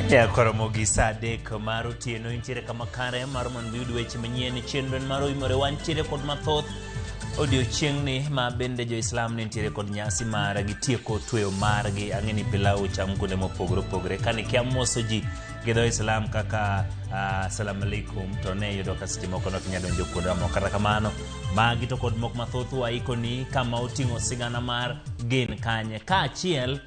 Ya koromogi sade kamaro tieno intiere kama kare mar mon vidu weche manyien chenro maro imore wantiere kod mathoth odiochiengni ma bende jo Islam ne intiere kod nyasi mar gitieko tweyo margi ang'eni pilau cham kuonde mopogore opogore kane kiamoso ji gido Islam kaka assalamu alaikum to ne yudo ka seche moko nok nyalo donjo kuonde moko kata kamano magi to kod mok mathoth waiko ni kama oting'o sigana mar gin kanye kaachiel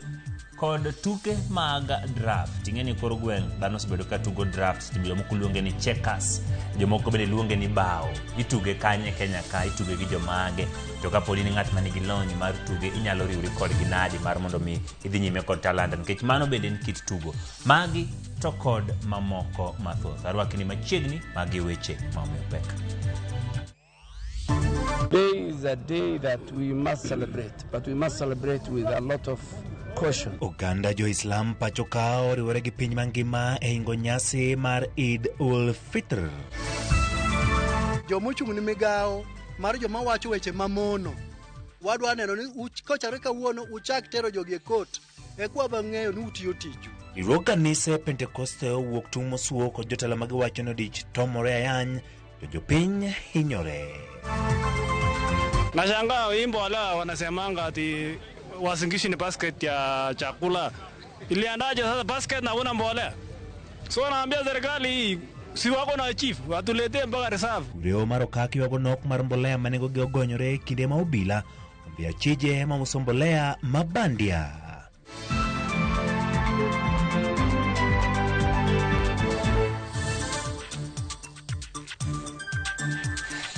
kod tuke mag draft. Ingeni koro gweng dhano sebedo ka tugo draft, jomoko luonge ni checkers, jomoko bende luonge ni bao. Ituge kanye Kenya ka, ituge gi jomage. To kaponi ni ng'at manigi lony mar tuge inyalo riwri kod ginadi mar mondo mi idhi nyime kod talanta nikech mano bende en kit tugo. Magi to kod mamoko mathoth. Arwakni machiegni magi weche mamiyo pek. Today is a day that we must celebrate, but we must celebrate with a lot of caution. Uganda jo Islam pacho ka oriwore gi piny mangima e hingo nyasi mar Eid ul Fitr. Jomochung' ni migao mar joma wacho weche mamono wadwa neno ni kochare kawuono uchak tero jogi e kot e kwa bang'eyo ni utiyo tiju. Riwruok kanise Pentekoste owuok tung' mosuo kod jotelo magiwacho ni odich tomore ayany to jopiny hinyore. Nashangaa wimbo wala wanasemanga ati wasingishi ni basket ya chakula. Iliandaje sasa basket na una mbolea? So naambia serikali si wako na chief watuletee mpaka reserve. Ureo maro kaki wago nok mar mbolea manego gi ogonyore kinde ma obila ombia chije ma uso mbolea mabandia.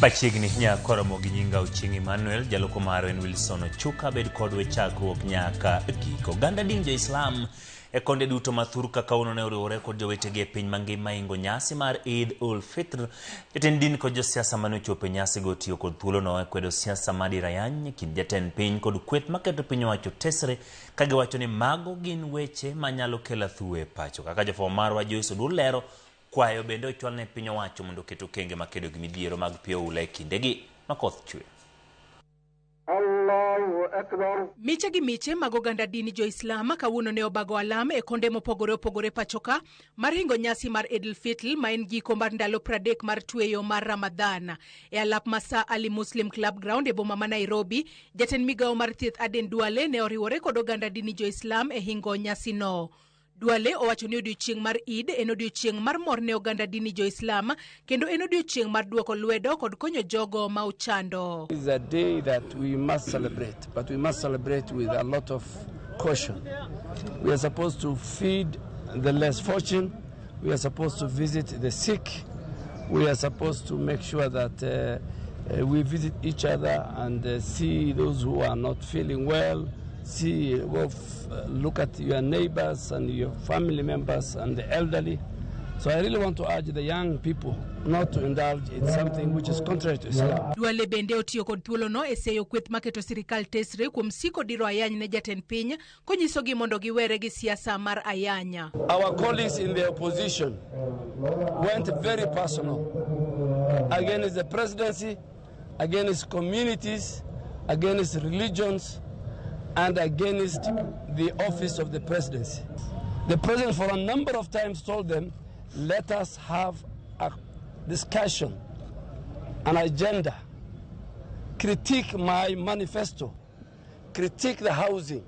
Bachigni nya koromogi nyinga Uching Emmanuel jaloko maro en Wilson Ochuka bed kod we chakruok nyaka giko. Ganda din jo Islam e konde duto mathur kaka uno ne oriwore kod jowetegi e piny mangima ingo nyasi mar Eid ul Fitr. Jatend din kod josiasa mane ochopo nyasi go tiyo kod thuolo no e kwedo siasa madirayany kind jatend piny kod kweth maketo piny wacho tesre kage wacho ni mago gin weche manyalo kelo thuwe pacho kaka jofwambo marwa Joyce Odur lero kwayo bende ochwalne piny owacho mondo keto kenge makedo gi midhiero mag pio ula e kindegi makoth chwe. Miche gi miche mag oganda dini jo Islam kawuono ne obago alam e konde mopogore opogore pachoka mar hingo nyasi mar Eid ul Fitr ma en giko mar ndalo 30 mar tweyo mar Ramadhan e alap Masa Ali Muslim Club Ground e boma ma Nairobi. Jatend migawo mar thieth Aden Duale ne oriwore kod oganda dini jo Islam e hingo nyasi no. Duale owacho ni odiochieng' mar Eid en odiochieng' mar mor ne oganda dini jo Islam kendo en odiochieng' mar duoko lwedo kod konyo jogo ma uchando. It is a day that we must celebrate, but we must celebrate with a lot of caution. We are supposed to feed the less fortunate. We are supposed to visit the sick. We are supposed to make sure that we visit each other and see those who are not feeling well. Look at your neighbors and your family members and the elderly. So I really want to urge the young people not to indulge in something which is contrary to Islam. Duale bende otiyo kod thuolo no e seyo kweth maketo sirikal tesre kuom siko diro ayany ne jatend piny konyiso gi mondo giwere gi siasa mar ayanya. Our colleagues in the opposition went very personal against the presidency, against communities, against religions, and against the office of the presidency. The president for a number of times told them, let us have a discussion, an agenda, critique my manifesto, critique the housing,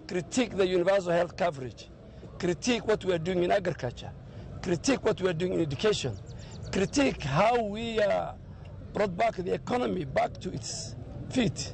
critique the universal health coverage, critique what we are doing in agriculture, critique what we are doing in education, critique how we brought back the economy back to its feet.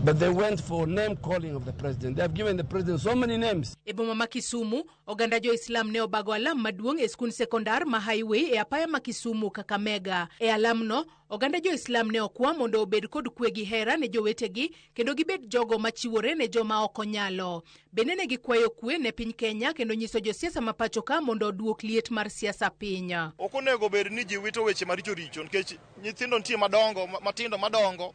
But they went for name calling of the president. They have given the president so many names. E boma ma Kisumu, oganda jo Islam ne obago alam maduong' e skul sekondar ma highway e apaya ma Kisumu Kakamega. E alam no, oganda jo Islam ne okwa mondo obed kod kwe gi hera ne jowetegi kendo gibed jogo machiwore ne joma ok onyalo. Bende ne gikwayo kwe ne piny Kenya kendo nyiso josiasa ma pachoka mondo oduok liet mar siasa piny. Ok onego bed ni ji wito weche maricho richo nikech nyithindo nitie madongo matindo madongo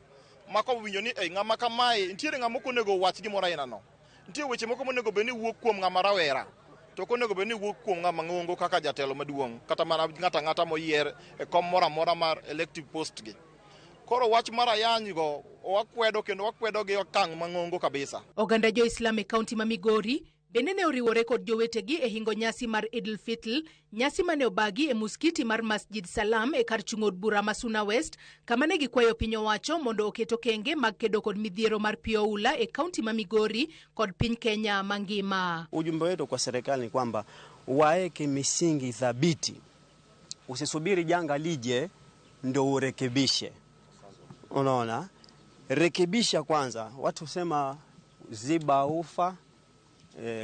mako winjo ni ng'ama kamae ntiere ng'ama okonego wach gimoro aina no. Ntie weche moko monego beni wuok kuom ng'ama rawera to konego beni wuok kuom ng'ama ng'ongo kaka jatelo maduong' kata mana ng'ata moyier e kom moro amora mar elective post gi. Koro wach mar ayany go wakwedo kendo wakwedo gi okang' mang'ongo kabisa. Oganda jo Islam e kaunti ma Migori Bende ne oriwore kod jowetegi e hingo nyasi mar Idil Fitl, nyasi mane obagi e muskiti mar Masjid Salam e kar chung od bura Masuna West, kama ne gikwayo piny owacho mondo oketo kenge mag kedo kod midhiero mar pi oula e kaunti ma Migori kod piny Kenya mangima. Ujumbe wetu kwa serikali ni kwamba waeke misingi thabiti. Usisubiri janga lije ndio urekebishe. Unaona? Rekebisha kwanza. Watu sema ziba ufa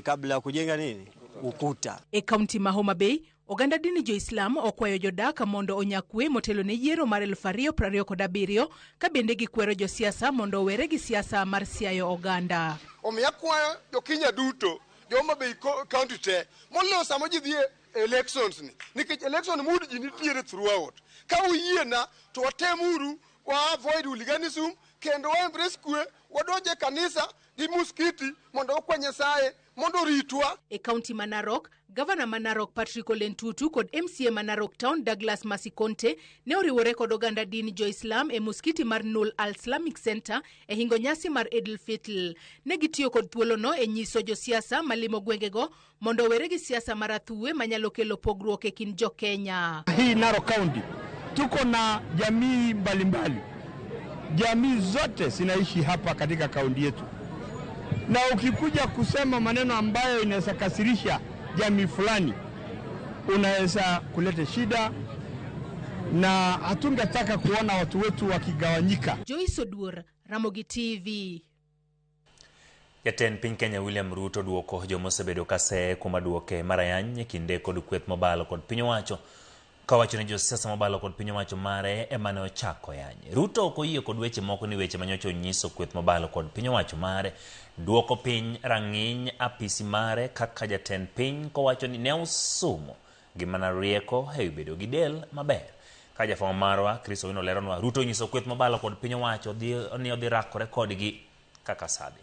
kabla ya kujenga nini? Ukuta. E kaunti ma Homa Bay, oganda dini Jo-Islam okwayo jodak mondo onyakwe motelo ne yiero mar 2027 ka bende gikwero josiasa mondo owere gi siasa mar siayo oganda. Omiya kwayo jokinya duto, Homa Bay county te, molo samo ji dhie elections ni. Nikech election mood ji nitiere throughout. Ka uyiena to watemuru wa avoid hooliganism kendo wa embrace kwe wadonje kanisa gi muskiti mondo okwenye saye mondo ritwa. E kaunti ma Narok, Gavana ma Narok Patrick Ole Ntutu kod MCA ma Narok Town Douglas Masikonte ne oriwore kod oganda din Jo-Islam e muskiti mar Nul Al Islamic Center e hingo nyasi mar Idil Fitl. Ne gitiyo kod thuolono e nyiso josiasa malimo gwengego mondo were gi siasa marathuwe manyalo kelo pogruok e kind Jo-Kenya. Hii Narok County tuko na jamii mbalimbali. Jamii zote zinaishi hapa katika kaunti yetu. Na ukikuja kusema maneno ambayo inaweza kasirisha jamii fulani, unaweza kuleta shida, na hatungetaka kuona watu wetu wakigawanyika. Joyce Oduor, Ramogi TV. Jatend piny Kenya William Ruto duoko jomosebedo kase kuma duoke marayany kinde kod kweth mobalo kod piny owacho kawacho ne josiasa mobalo kod piny owacho mare emane ochako yanye. Ruto okoyie kod weche moko ni weche manyocho nyiso kweth mobalo kod piny owacho mare duoko piny rang'iny apisi mare kaka jatend piny kowacho ni ne usumo gimana rieko e bedo gi del maber. Ka jafwambo marwa Chris Owino leronwa Ruto nyiso kweth mobalo kod piny owacho ni odhi rakore kodgi kaka sadi.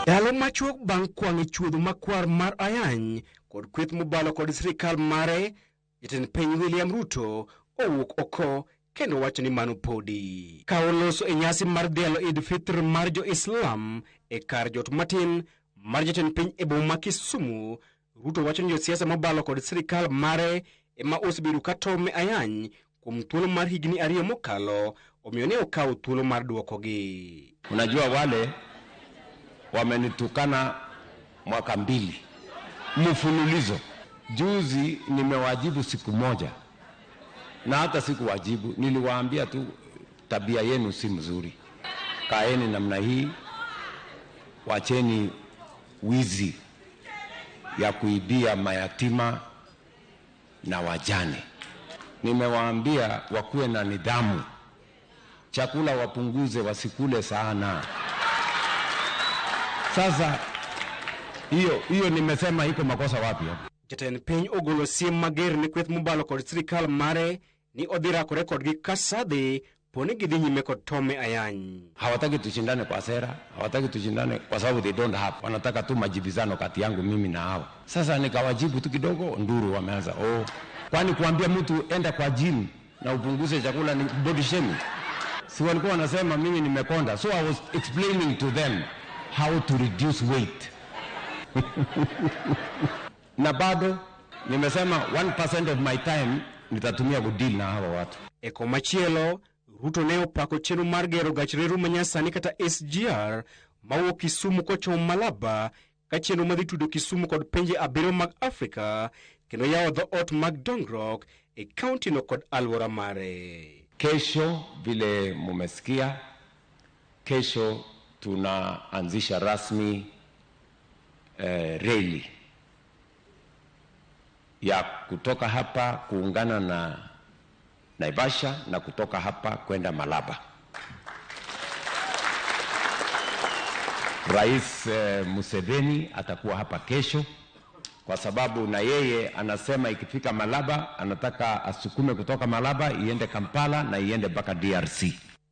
Dalo machuok bang' kwang'e chuodho makwar mar ayany kod kweth mobalo kod sirikal mare, jatend piny William Ruto owuok oko kendo wacho ni mano podi. Ka oloso e nyasi mar dhialo Eid Fitr mar Jo-Islam e kar jot matin mar jatend piny e boma ma Kisumu, Ruto wacho ni josiasa mobalo kod sirikal mare ema osebedo ka tome ayany kuom thuolo mar higni 2 mokalo, omiyo ne okawo thuolo mar duokogi. Unajua wale wamenitukana mwaka 2 mfululizo. Juzi nimewajibu siku moja, na hata siku wajibu niliwaambia tu tabia yenu si mzuri, kaeni namna hii, wacheni wizi ya kuibia mayatima na wajane. Nimewaambia wakuwe na nidhamu, chakula wapunguze, wasikule sana. Sasa hiyo nimesema iko makosa wapi hapo? Jatend piny ogolo siem mager ne kweth mobalo kod sirikal mare ni odhi rakore kodgi kasadhi poni gidhi nyime kod tome ayany. Hawataki tushindane kwa sera, hawataki tushindane kwa sababu they don't have. Wanataka tu majibizano kati yangu mimi na hao. Sasa nikawajibu tu kidogo, nduru wameanza. Kwani kuambia mtu enda kwa gym na upunguze chakula ni body shaming? Si walikuwa wanasema mimi nimekonda. So I was explaining to them how to reduce weight. Na bado nimesema 1% of my time nitatumia kudeal na hawa watu. E komachielo, Ruto ne opako chenro mar gero gach reru manyasani kata SGR mawuok Kisumu kochomo Malaba, ka chenro madhi tudo Kisumu kod pinje 7 mag Afrika kendo yawo dhoot mag dongruok e kaunti no kod alwora mare. Kesho vile mumesikia, kesho tunaanzisha rasmi reli ya kutoka hapa kuungana na Naivasha na kutoka hapa kwenda Malaba. Rais Museveni atakuwa hapa kesho kwa sababu na yeye anasema ikifika Malaba anataka asukume kutoka Malaba iende Kampala na iende mpaka DRC.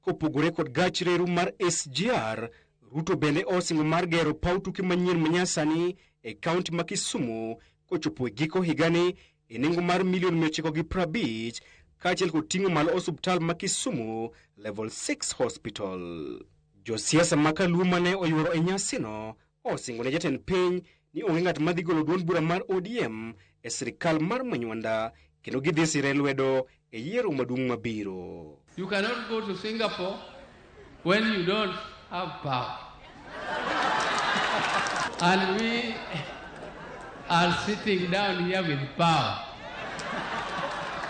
Kopogore kod gach reru mar SGR, Ruto bende osingo mar gero paw tuke manyien manyasani e kaunti ma Kisumu kochopo e giko higani e nengo mar $950 kaachiel kod ting'o malo osuptal ma Kisumu Level 6 Hospital. Josiasa ma Kaluo mane oyuoro e nyasino osingo ne jatend piny ni onge ng'at madhi golo duond bura mar ODM e sirikal mar Manywanda kendo gidhi sire lwedo e yiero maduong' mabiro. You cannot go to Singapore when you don't have power. And we are sitting down here with power.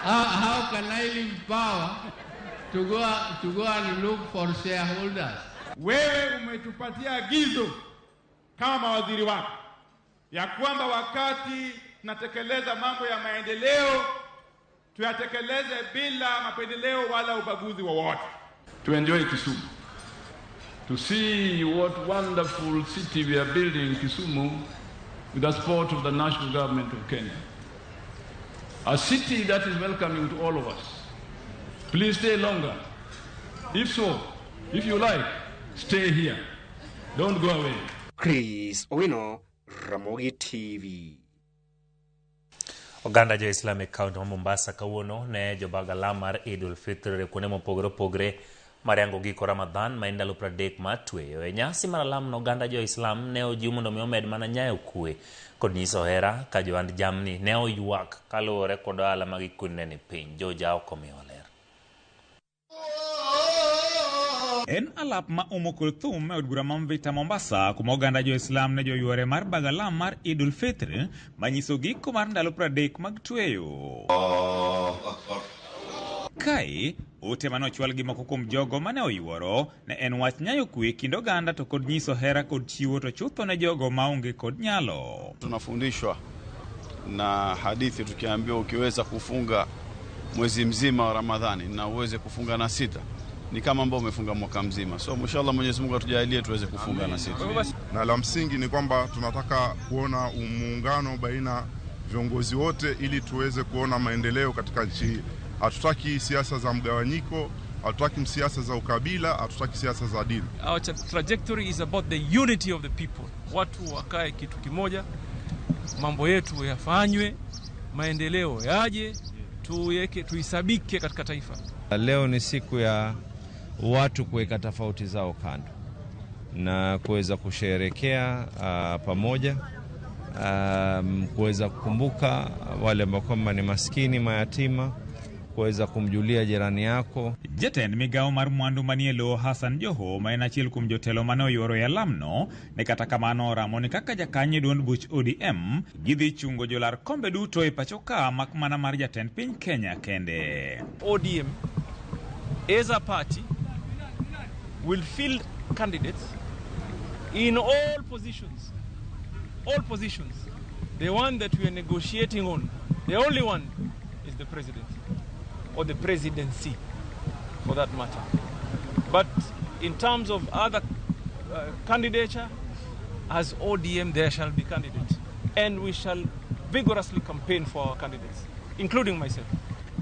How can I leave power to go and look for shareholders? Wewe umetupatia agizo kama mawaziri wako ya kwamba wakati tunatekeleza mambo ya maendeleo tuyatekeleze bila mapendeleo wala ubaguzi wowote. To enjoy Kisumu, to see what wonderful city we are building in Kisumu with the support of the national government of Kenya. A city that is welcoming to all of us. Please stay longer. If so, if you like, stay here. Don't go away. Chris Owino, Ramogi TV. Oganda jo Islamic County ma Mombasa kawuono ne jobaga lam mar Idul Fitr kuonde mopogore opogore mariango giko Ramadhan ma ndalo 30 matweyo. E nyasi mar lam no oganda jo Islam ne ojiw mondo mi omed mana nyayo kwe kod nyiso hera ka johand jamni ne oywak kaluwore kod ohala ma gikunne ni piny. Joja okomiyo ler. En alap ma umo kulthum e od bura mamvita Mombasa kuma oganda jo Islam ne joywore mar bagalam mar Idul Fitr manyiso giko mar ndalo 30 mag tweyo. Kai ote manochwal gi moko kuom jogo mane oyworo ne en wach nyayo kwe kind oganda to kod nyiso hera kod chiwo to chutho ne jogo maonge kod nyalo. Tunafundishwa na hadithi tukiambiwa ukiweza kufunga mwezi mzima wa Ramadhani na uweze kufunga na 6 ni kama ambao umefunga mwaka mzima. So inshallah Mwenyezi Mungu atujalie tuweze kufunga na 6. Na la msingi ni kwamba tunataka kuona muungano baina viongozi wote ili tuweze kuona maendeleo katika nchi hii. Hatutaki siasa za mgawanyiko, hatutaki siasa za ukabila, hatutaki siasa za dini. Our trajectory is about the unity of the people. Watu wakae kitu kimoja, mambo yetu yafanywe, maendeleo yaje, tuisabike katika taifa. Leo ni siku ya watu kuweka tofauti zao kando na kuweza kusherehekea pamoja, kuweza kukumbuka wale ambao ni maskini, mayatima, kuweza kumjulia jirani yako. Jatend migao mar mwandu manielo Hassan Joho ma en achiel kuom jotelo mane oyworo ya lamno ne kata kamano ramo ni kaka jakanye duond buch ODM gidhi chungo jolar kombe duto e pacho ka mak mana mar jatend piny Kenya kende. ODM as a party will field candidates in all positions. All positions. The one that we are negotiating on, the only one is the president. Or the presidency, for that matter. But in terms of other candidature, as ODM, there shall be candidates. And we shall vigorously campaign for our candidates, including myself.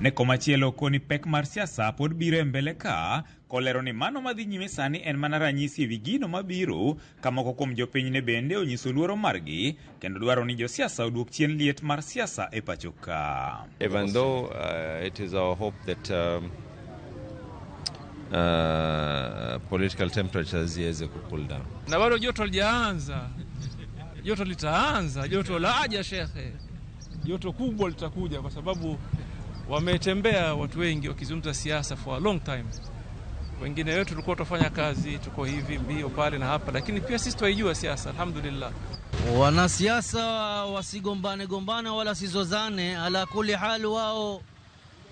Neko machielo koni pek mar siasa pod biro mbele ka kolero ni mano madhi nyime sani en mana ranyisi ewi gino mabiro ka moko kuom jopiny ne bende onyiso luoro margi kendo dwaro ni josiasa oduok chien liet mar siasa e pacho ka. Even though it is our hope that political temperatures ziweze cool down. Na bado joto lijaanza. Joto litaanza, joto laja shekhe. Joto kubwa litakuja kwa sababu wametembea watu wengi wakizungumza siasa for a long time. Wengine wetu tulikuwa tufanya kazi, tuko hivi mbio pale na hapa, lakini pia sisi tuijua siasa alhamdulillah. Wanasiasa wasigombane wala sizozane, ala kuli hali wao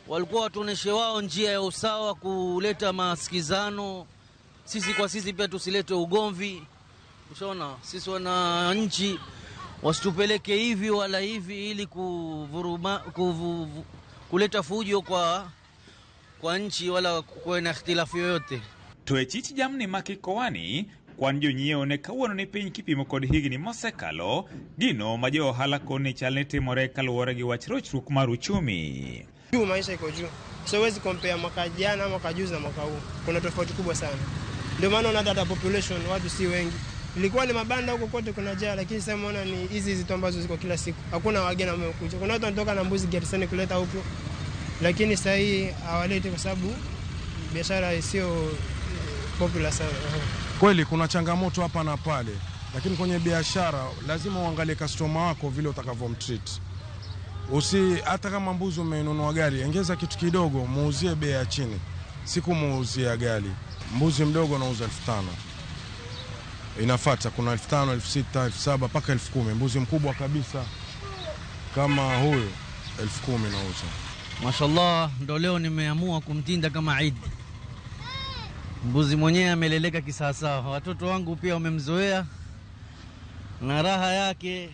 walikuwa watuoneshe wao njia ya usawa kuleta masikizano. Sisi kwa sisi pia tusilete ugomvi. Ushaona, sisi wananchi wasitupeleke hivi wala hivi ili kuleta fujo kwa nchi wala kuwe na ikhtilafu yoyote. Tuechich jamni makikowani kwan jonyiewo ne kawuono ni piny kipimo kod higni mosekalo gino ma jo ohala koni chalne timore kaluwore gi wach rochruok mar uchumi. Juu maisha iko juu. So huwezi compare mwaka jana, mwaka juzi na mwaka huu. Kuna tofauti kubwa sana. Ndio maana unaona data population watu si wengi. Ilikuwa ni mabanda huko kote kuna jaa, lakini sasa unaona ni hizi zitu ambazo ziko kila siku. Hakuna wageni wamekuja. Kuna watu wanatoka na mbuzi Gersani kuleta huko. Lakini sasa hii hawaleti kwa sababu biashara sio popular sana. Kweli kuna changamoto hapa na pale. lakini kwenye biashara lazima uangalie customer wako vile utakavyomtreat. Hata kama mbuzi umenunua gari, ongeza kitu kidogo, muuzie bei ya chini. Siku muuzia gari. Mbuzi mdogo nauza 5,000. Inafuata kuna 5,000, 6,000, 7,000 mpaka 10,000. Mbuzi mkubwa kabisa kama huyo 10,000 nauza. Mashallah, ndo leo nimeamua kumtinda kama Eid. Mbuzi mwenyewe ameleleka kisasa. Watoto wangu pia wamemzoea na raha yake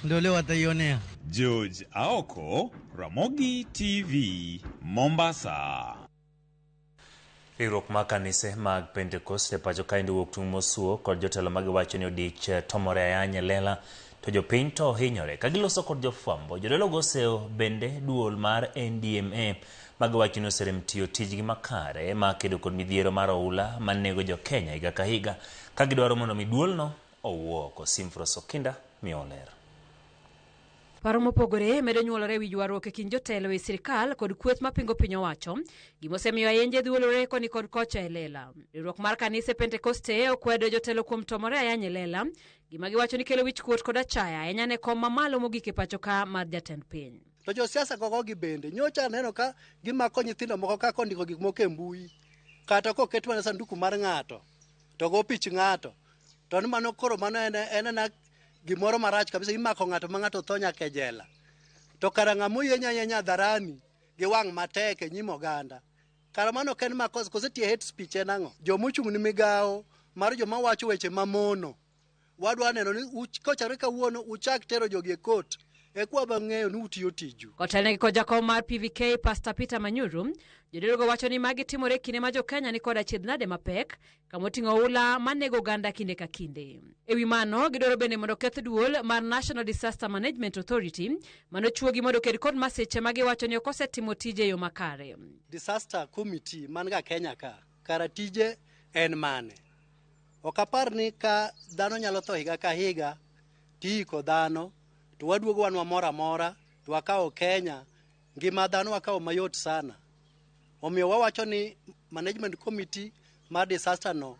ndo leo ataionea. George Aoko, Ramogi TV, Mombasa. Riwruok mar kanise mag Pentecost e pacho kae ndi wuok tung' mosuo kod jotelo magiwacho ni odich tomore ayanya lela to jopiny to hinyore kagiloso kod jofwambo. Jodolo goseo bende duol mar NDMA magiwacho ni oserem tiyo tijgi makare ma kedo kod midhiero mar oula manego jo Kenya higa ka higa kagidwaro mondo mi duolno owuok. Simfros Okinda mioler. Paro mopogore medo nyuolore wi ywaruok e kind jotelo e sirkal kod kweth mapingo piny owacho gimosemiyo ayenje dhuolore koni kod kocha e lela. Riwruok mar kanise Pentekoste okwedo jotelo kuom tomore ayanya e lela gima giwacho ni kelo wich kuot kod achaya ahinya ne kom mamalo mogik e pacho ka mar jatend piny. To josiasa gogo gi bende nyocha neno ka gimako nyithindo moko ka kondiko gik moko e mbui kata koket mana sanduku mar ng'ato to go pich ng'ato to mano koro mano en na gimoro marach kabisa. Imako ng'ato ma ng'ato tho nyaka e jela to kara ng'amo yenya dharani gi wang' matek e nyim oganda. Kara mano ken makos kosetie hate speech en ang'o? Jomochung' ni migawo mar joma wacho weche mamono wadwa neno ni kochare kawuono uchak tero jogi e court e kwa bang'eyo ni utiyo tiju. Kotelne ko jakom mar PVK Pastor Peter Manyuru jodolo wacho ni magi timore kinde ma jo Kenya ni kod achiedh nade mapek kamoting'o ula manego ganda kinde ka kinde. Ewi mano gidoro bende mondo keth duol mar National Disaster Management Authority mano chuogi mondo ked kod masiche magi wacho ni okosetimo tije yo makare. Disaster Committee man ga Kenya ka kara tije en mane? Okapar ni ka dhano nyalo tho higa ka higa tiko dhano to waduogo wan mora mora to wakao Kenya ngima dhano wakao mayot sana. Omiyo wawacho ni management committee mar disaster no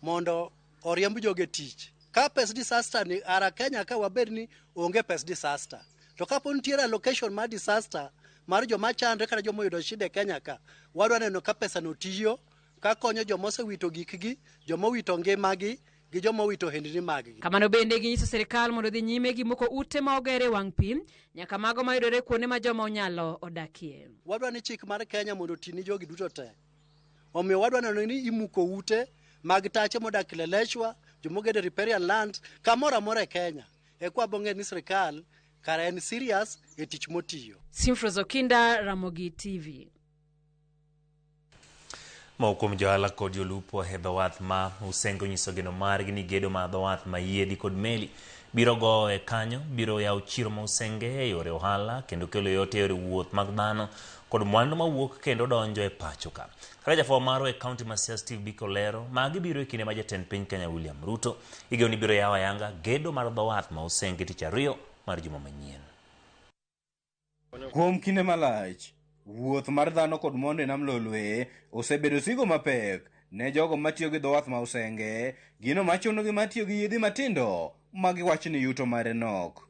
mondo oriemb joge tich. Ka pes disaster ni ara Kenya ka wabed ni onge pes disaster. To kapo nitiere location mar disaster mar joma chandre kata joma yudo shida Kenya ka wadwa neno ka pesa no tiyo ka konyo joma osewito gikgi, joma wito ngimagi gi joma wito hendni maggi. Kamano bende ginyiso sirkal mondo dhi nyime gi moko ute ma ogere wang' pi nyaka mago mayudore kuonde ma joma onyalo odakie. Wadwa ni chik mar Kenya mondo tini jogi duto te. Omiyo wadwa neno ni imuko ute mag tache modak Leleshwa, jomogede riparian land kamora mora e Kenya. E kwa bonge ni sirkal kara en serious e tich motiyo. Simfros Okinda, Ramogi TV. Maukum johala kod jolupo e dho wath ma usengo nyiso geno margi ni gedo ma dho wath ma yiedhi kod meli biro go e kanyo biro yawo chiro ma usenge e yore ohala kendo kelo yot e yore wuoth mag dhano kod mwandu mawuok kendo donjo e pacho ka. Kaka jafwambo marwa e kaunti ma Siaya Steve Biko lero magi biro e kinde ma jatend piny Kenya William Ruto igeno ni biro yawo ayanga gedo mar dho wath ma usenge tich ariyo mar juma manyien. Kuom kinde malach wuoth mar dhano kod monde nam lolwe osebedo sigo mapek ne jogo matiyo gi dho wath ma usenge, gino machuno gi matiyo gi yiedhi matindo ma giwacho ni yuto mare nok.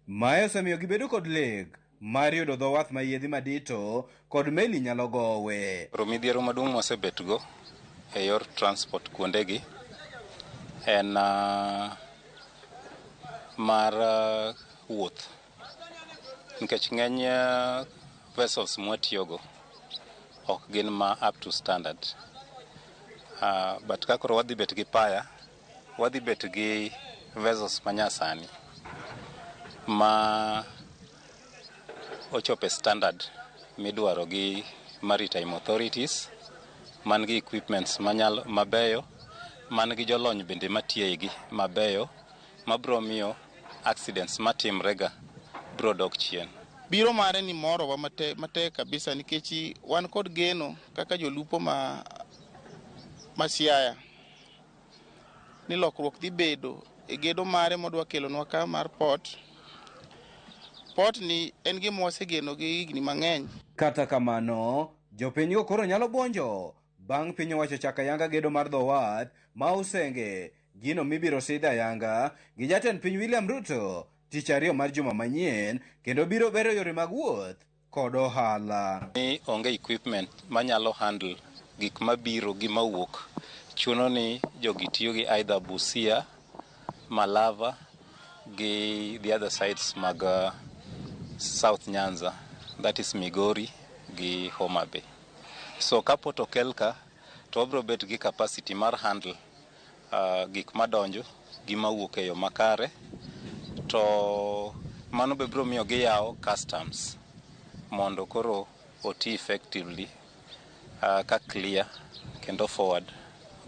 Mae osemiyo gibedo kod leg mar yudo dho wath ma yiedhi madito kod meli nyalo gowe. Midhiero maduong' mosebetgo e yor transport kuondegi en mar wuoth, nikech ng'eny vessels mwatiyogo ok gin ma up to standard. But kakoro wadhi bet gi paya, wadhi bet gi vessels manyasani ma ochope standard midwaro gi maritime authorities, man gi equipments mabeyo, man gi jolony bende matiegi mabeyo, mabro miyo accidents matimrega bro dok chien. Biro mare ni moro wa mate kabisa nikech wan kod geno kaka jolupo ma Siaya ni lokruok dhi bedo e gedo mare modwa kelonwa ka mar port ni en gima wasegeno gi higni mang'eny. Kata kamano jopiny go koro nyalo buonjo bang' piny owacho chaka yanga gedo mar dho wath ma usenge gino mibiro sidh ayanga gi jatend piny William Ruto tich ariyo mar juma manyien, kendo biro bero yore mag wuoth kod ohala. Ni onge equipment manyalo handle gik mabiro gi mawuok, chuno ni jogi tiyo gi either Busia, Malava gi the other sides mag South Nyanza, that is Migori gi Homa Bay. So kapo to kelka to obro bet gi capacity mar handle gik madonjo gi mawuok e yo makare, to mano be bro miyo gi yawo customs mondo koro oti effectively ka clear kendo forward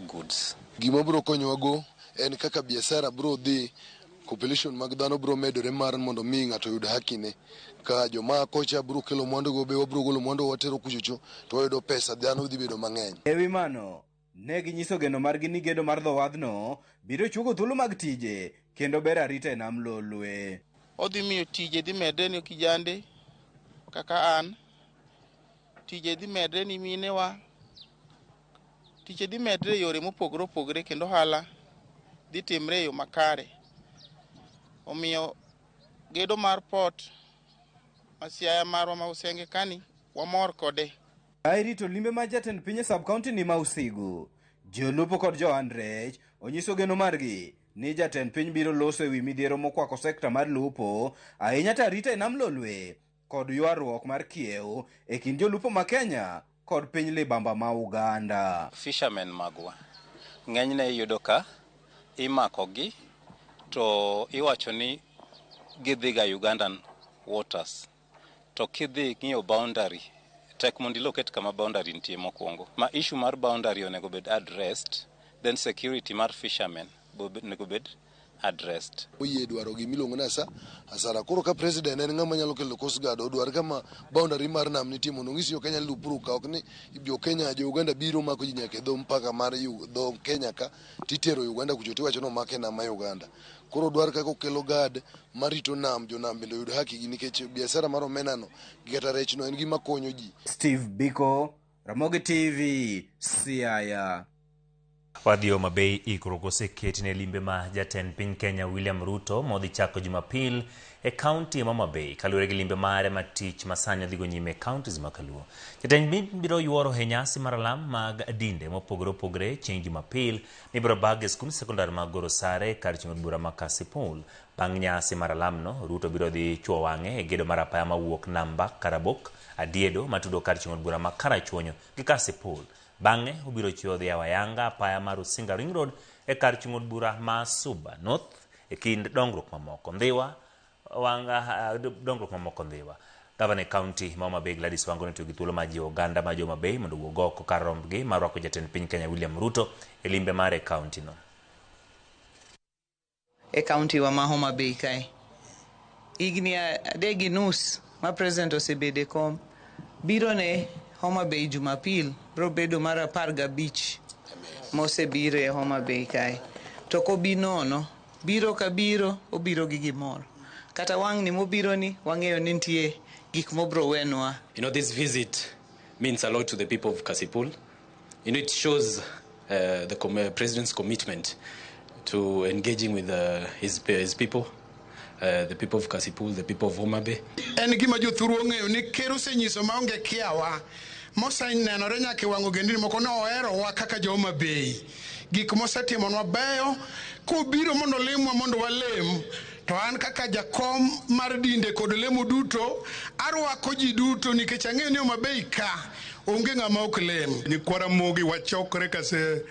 goods. Gima bro konyowago en kaka biashara bro dhi, population mag dhano bro medore mar mondo mi ng'ato yud hakine. Ka joma kocha bro kelo mwandu go be wabro golo mwandu watero kuchocho to wayudo pesa, dhano dhi bedo mang'eny. Ewi mano, ne ginyiso geno margi ni gedo mar dho wadhno biro chugo thuolo mag tije kendo ber arita e nam Lolwe. Odhi miyo tije dhi medre ni kijande kaka an, tije dhi medre ni minewa, tije dhi medre yore mopogore opogore, kendo hala dhi timre e yo makare. Omiyo gedo mar port Siaya marwa ma Usenge kani wamor kode. Airito limbe ma jatend piny sub-county ni ma Usigu, jolupo kod johan rech onyiso geno margi ni jatend piny biro loso ewi midhiero mokwako sekta mar lupo, ahinya to arita e nam Lolwe kod ywaruok mar kiew e kind jolupo ma Kenya kod piny libamba ma Uganda. Fishermen magwa ng'enyne iyudo ka imakogi to iwacho ni gidhiga Ugandan waters, to kidhi ng'iyo boundary tek mondo iloket kama boundary nitie mokwongo. Ma issue mar boundary onego bed addressed, then security mar fishermen onego bed addressed. Oye dwaro gi milongo na asara koro ka president en ng'ama nyalo kelo Coast Guard odwar kama boundary mar nam nitie mondo ng'isi Kenya lupuru ka ok ni jo Kenya jo Uganda biro mako ji nyaka dho mpaka mar dho Kenya ka titero Uganda kucho tiwacho no make nam ma Uganda. Koro dwar ka kokelo guard marito nam, jo nam bende yud haki gi nikech biashara mar omena no gi kata rech no en gima konyo ji. Steve Biko, Ramogi TV, Siaya. Wadhi Homa Bay ikruok oseketi ne limbe ma jatend piny Kenya William Ruto modhi chako Jumapil e kaunti ma Homa Bay kaluwore gi limbe mare ma tich masani dhigo nyime e kauntis ma kaluo. Jatend piny biro yuoro e nyasi mar alam mag dinde mopogore opogore chieng' Jumapil ni biro bag e skul sekondar mag Goro Sare kar chieng' od bura ma Kasipul. Bang' nyasi mar alam no, Ruto biro dhi chuo wang'e e gedo mar apaya mawuok Namba Karabok Adiedo matudo kar chieng' od bura ma Karachuonyo gi Kasipul. Bang'e ubiro chiwo dhi Awayanga apaya mar Usinga Ring Road e kar chung' od bura ma Suba North e kind dongruok mamoko Ndhiwa wanga dongruok mamoko Ndhiwa. Gavana County ma Homa Bay Gladys Wang'o ne gi thuolo ma ji oganda ma Homa Bay mondo wuog oko kar rombgi mar rwako jatend piny Kenya William Ruto e limbe mare county no. E county wa ma Homa Bay kae igni adegi nus ma president osebede kom biro ne Homa Bay Jumapil bro bedo mar 15 mosebiro e Homa Bay kae to kobi nono biro ka biro obiro gi gimoro kata wang' ni mobiro ni wang'eyo ni nitie gik mobro wenwa. This visit means a lot to the people of Kasipul. It shows the president's commitment to engaging with his people. The people of Kasipul, the people of Homa Bay. En gima jothuru ong'eyo ni ker osenyiso maonge kiawa mosenenore nyaka wang'o gendini moko noherowa kaka jo Homa Bay. Gik mosetimonwa beyo kobiro mondo limwa mondo walem to an kaka jakom mar dinde kod lemo duto arwako ji duto nikech ang'eyo ni Homa Bay ka onge ng'ama ok lem. Nyikwara mogi wachokre kase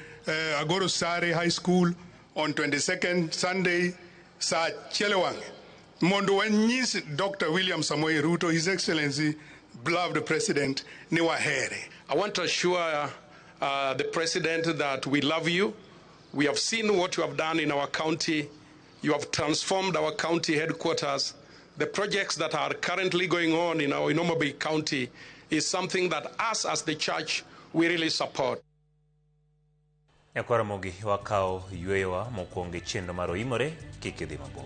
Agoro Sare High School on 22nd Sunday saa chiele wang'e mondo wanyis Dr. William Samoei Ruto, His Excellency, beloved President, ni wahere. I want to assure the President that we love you. We have seen what you have done in our county. You have transformed our county headquarters. The projects that are currently going on in our Homa Bay County is something that us as the church, we really support. Nyakwara mogi wakao yuewa mokwonge chendo maro imore kikidhi mabor.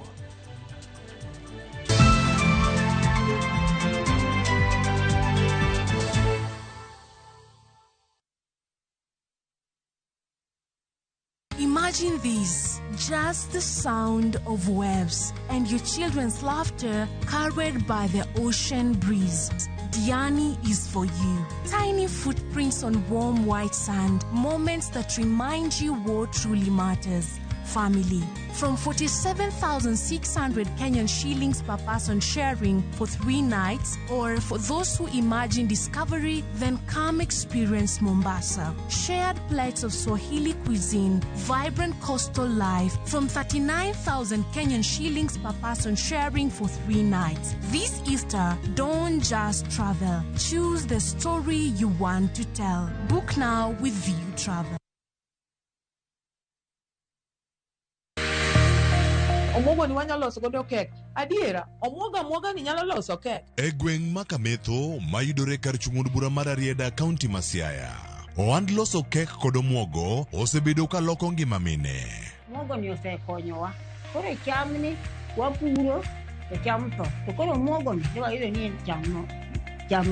Imagine Imagine this, just the sound of waves and your children's laughter carried by the ocean breeze. Diani is for you. Tiny footprints on warm white sand, moments that remind you what truly matters. Family. From 47,600 Kenyan shillings per person sharing for 3 nights, or for those who imagine discovery, then come experience Mombasa. Shared plates of Swahili cuisine, vibrant coastal life from 39,000 Kenyan shillings per person sharing for 3 nights. This Easter, don't just travel. Choose the story you want to tell. Book now with View Travel. Omuogo ni wanyalo loso godo kek. Adiera, omuogo ni nyalo loso kek. E gweng' ma Kametho, mayudore kar chung'ud bura mar Arieda, kaunti ma Siaya. Ohand loso kek kod omuogo osebedo ka loko ngima mine. Omuogo ni osekonyowa. Koro chamni wapuro to cham to. To koro omuogo ni wayudo ni en cham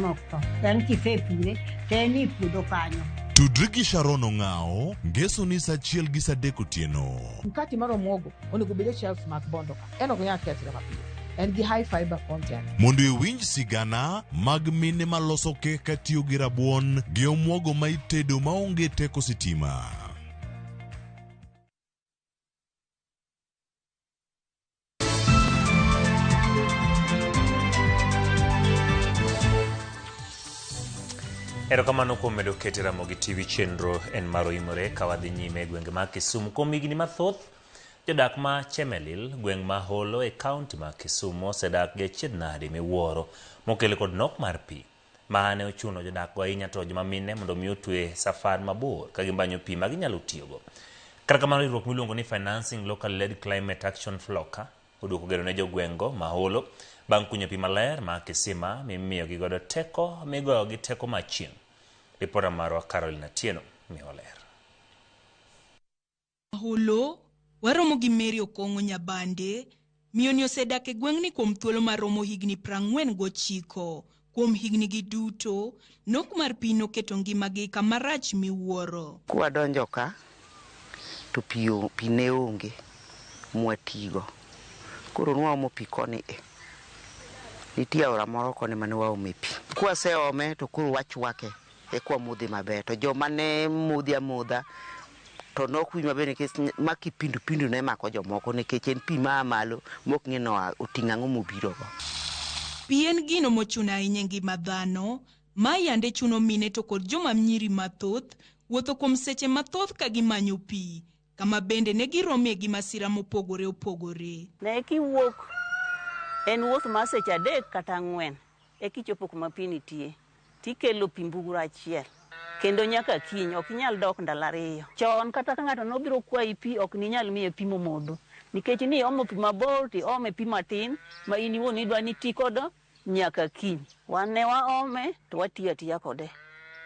no to. En kisepure, to en i puodho kanyo. Tudri gi Sharon Ong'ao, ngeso ni sa chiel gi sadek otieno. Mkati mar omuogo onego bed e shelf mag bondo ka. En ok nyal kethre mapiyo. En gi high fiber content. Mondo iwinj sigana mag mine maloso kek katiyo gi rabuon gi omuogo ma itedo maonge teko sitima. Erokamano kuom medo keto Ramogi TV chenro en maro imore kawadhi nyime gwenge ma Kisumu kuom higni mathoth. Jodak ma Chemelil, gweng' ma Holo e kaunti ma Kisumu osedak gi achiedh nade miwuoro mokele kod nok mar pi mane ochuno jodak go ahinya to joma mine mondo mi otwe safar mabor ka gimbanyo pi ma ginyalo tiyogo. Kata kamano riwruok miluongo ni Financing Local Led Climate Action Floka oduoko gero ne jogweng'go ma Holo bang' kunyo pi maler ma kisima mimiyo gi godo teko migoyo gi teko ma chieng'. Ripora marwa Caroline Atieno miwaler. Holo waromo gi Mary Okong'o Nyabande, miyoni osedak e gweng'ni kuom thuolo maromo higni 49. Kuom higni gi duto, nok mar pi noketo ngimagi kama rach miwuoro. Kwadonjo ka to pi ne onge mwatigo. Koro nwaomo pi koni nitie aora moro koni mane waome pi. Kwaseome to koro wachwake e kwa mudhi maber. To joma ne mudhi amudha to nokwinj maber nikech maki pindu ne mako jomoko nikech en pi ma malo mok ng'ino oting'o ang'o mobirogo. Pi en gino mochuno ahinya e ngima dhano, ma yande chuno mine to kod joma nyiri mathoth wuotho kuom seche mathoth ka gimanyo pi, kama bende ne giromie gi masira mopogore opogore. Ne kiwuok en wuoth mar seche 3 kata 4 e kichopo kuma pi nitie, tikelo pi mbuguru achiel kendo nyaka kiny ok inyal dok ndalo 2. Chon kata ka ng'ato nobiro kwayi pi ok ninyal miye pi momodho nikech ni omo pi mabor ti ome pi matin ma in iwuon idwa ni ti kodo nyaka kiny. Wan ne waome to watiyo atiya kode,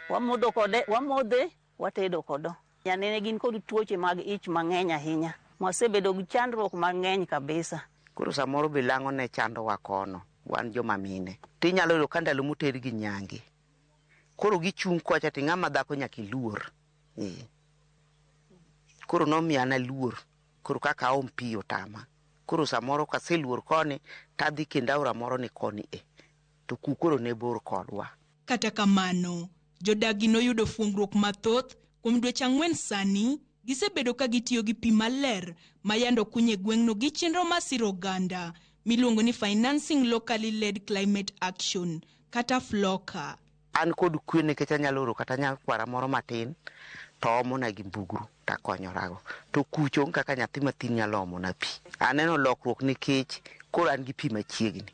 wamodho kode, wamodhe, watedo kodo. Yanene gin kod tuoche mag ich mang'eny ahinya, wasebedo gi chandruok mang'eny kabisa. Koro samoro bilang'o ne chandowa kono wan joma mine. Tinyalo yudo ka ndalo moter gi nyange koro gichung' kocha ti ng'ama dhako nyaka iluor. Koro nomiya na luor, koro kaka aom pi otama. Koro samoro kaseluor koni tadhi kendo aora moro ni koni to kukoro ne bor kodwa. Kata kamano, jodagi noyudo fuongruok mathoth kuom dweche 4 sani gisebedo ka gitiyo gi pi maler ma yando kunye gweng'no gi chenro masiro oganda miluongo ni Financing Locally Led Climate Action kata Floka. An kod kwe nikech anyalo oro kata nyakwara moro matin to omona gi mbugru takonyorago. To kucho kaka nyathi matin nyalo omona pi. Aneno lokruok nikech koro an gi pi machiegni.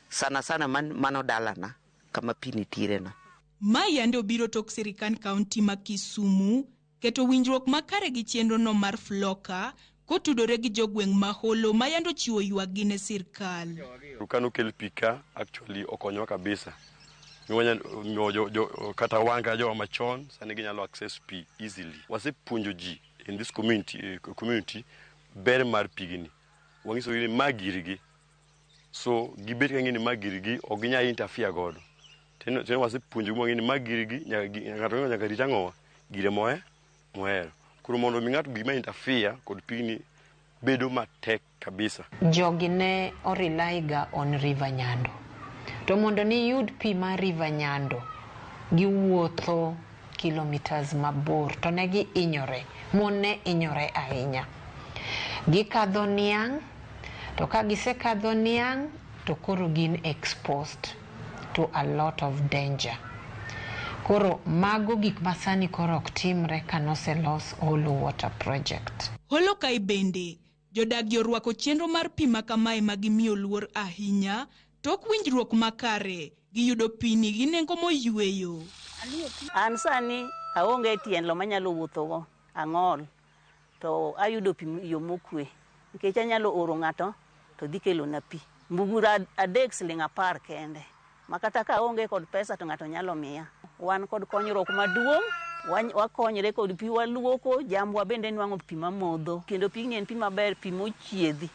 Sana mano dalana kama pi nitiere na. Ma yande obiro tok sirikan kaunti ma Kisumu keto winjruok makare gi chenro no mar Floka kotudore gi jogweng' ma Holo ma yando chiwo ywagi ne sirkal. Kano kel pika actually okonyo kabisa. Kata wanga jo machon sani ginyalo access pi easily. Wasepuonjo ji in this community ber mar pigini. Wangiso ni magirigi. So gibet ka ngini magirigi oginya interfere godo. Teno wasepuonjo mo ngini magirigi nyaka rita ng'owa gire moher. Koro mondo mi ng'ato gima interfere kod pigni bedo matek kabisa. Jogi ne orilaiga on River Nyando. To mondo ni yud pi mar River Nyando, giwuotho kilometers mabor, to ne gi inyore. Mon ne inyore ahinya. Gikadho niang', to ka gisekadho niang', to koro gin exposed to a lot of danger. Koro mago gik masani koro ok timre kanoselos Holo Water Project. Holo Kai bende, jodagi orwako chenro mar pi makamae magimiyo luor ahinya, tok winjruok makare, giyudo pi nigi nengo moyweyo. An sani aonge tiendlo manyalo wuothogo ang'ol, to ayudo pi yo mokwe. Nikech anyalo oro ng'ato, to dhi kelo na pi. Mbugura adek siling 10 kende. Makata ka aonge kod pesa to ng'ato nyalo miya. Wan kod konyruok maduong', wakonyre kod pi waluoko, jambwa bende nwang'o pi mamodho. Kendo pigni en pi maber, pi mochiedhi.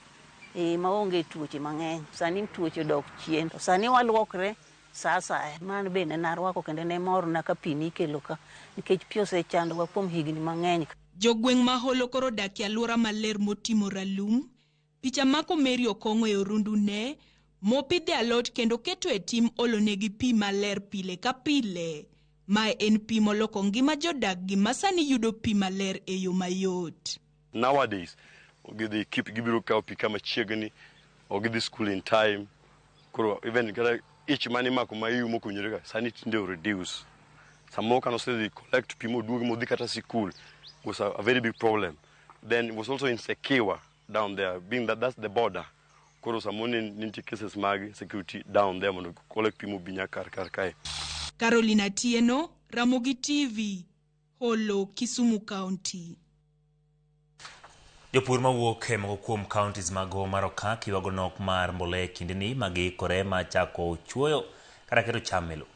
Maonge tuoche mang'eny. Sani tuoche dok chien. To sani waluokre sasa. Man bende narwako kendo ne morna ka pi nikelo ka. Nikech pi osechandowa kuom higni mang'eny. Jogweng' ma Holo koro dak e alwora maler motimo ralum. Picha mako Mary Okong'o e orundu ne, mopidhe alot kendo keto e tim olonegi pi maler pile ka pile. Mae en pi moloko ngima jodak gi masani yudo pi maler e yo mayot. Nowadays, they keep gibiro kao pi kama chiegni, or give the school in time. Koro even each money mako mayu moko nyereka sani tinde reduce. Samo can also collect pi modugi modikata school was a very big problem. Then it was also insecure down there, being that that's the border. Koro samone ninti cases magi security down there mondo collect pi mobinya kar. Carolina Tieno, Ramogi TV, Holo, Kisumu County. Jopur mawuok e moko kuom counties mag Homa Okak ywago nok mar mbolea kindeni magikore machako chuoyo kata keto cham e lo.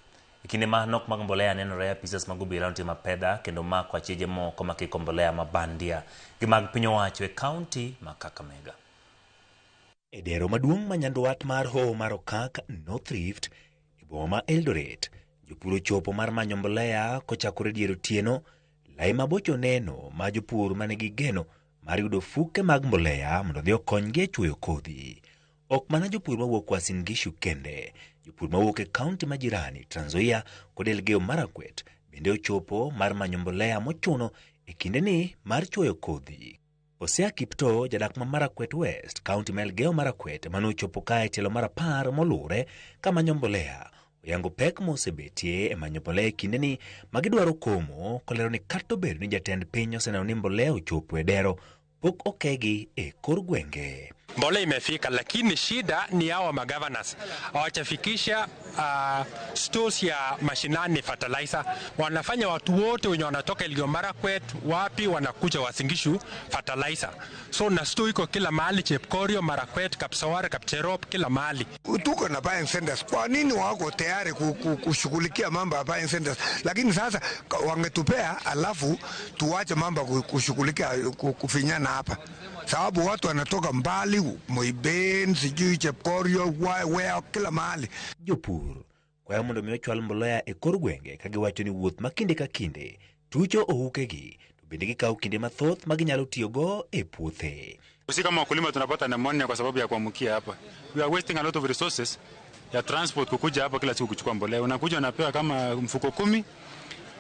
E kinde ma nok mag mbolea nenore apisas mag obila ntie mapedha kendo mako achije moko makiko mbolea mabandia gi mag piny owacho e county ma Kakamega. E dero maduong' ma nyandwat mar Homa Okak, North Rift, e boma ma Eldoret, jopur ochopo mar manyo mbolea kochakore dier otieno, lai mabocho neno ma jopur manigi geno mar yudo fuke mag mbolea mondo dhi okonygi e chuoyo kodhi. Ok mana jopur mawuok Uasin Gishu kende, jopur mawuok e kaunti majirani Trans Nzoia kod Elgeyo Marakwet bende ochopo mar manyo mbolea mochuno e kindeni mar chuoyo kodhi. Osea Kipto, jadak ma Marakwet West, kaunti ma Elgeyo Marakwet, manochopo kae tielo mar 10 molure ka manyo mbolea, oyango pek mosebetie e manyo mbolea e kindeni magidwaro komo, kolero ni kata obedo ni jatend piny oseneno ni mbolea ochopo e dero, pok okegi e kor gwenge. Mbolea imefika, lakini shida ni hawa magovernors hawajafikisha stores ya mashinani fertilizer. Wanafanya watu wote wenye wanatoka Elgeyo Marakwet wapi wanakuja Uasin Gishu fertilizer. So na store iko kila mahali, Chepkorio, Marakwet, Kapsawar, Kapcherop, kila mahali. Tuko na buying centers. Kwa nini wako tayari kushughulikia mambo ya buying centers? Lakini sasa wangetupea alafu tuache mambo kushughulikia kufinyana hapa. Sababu watu wanatoka mbali, Moiben, sijui Chepkorio, wea kila mahali. Jopur kwayo mondo mi ochwal mbolea e kor gwenge kagiwacho ni wuoth makinde ka kinde tucho ohukegi, to bende gikawo kinde mathoth maginyalo tiyogo e puothe. Sisi kama wakulima tunapata pneumonia kwa sababu ya kuamkia hapa. We are wasting a lot of resources ya transport kukuja hapa kila siku kuchukua mbolea. Unakuja unapewa kama mfuko 10,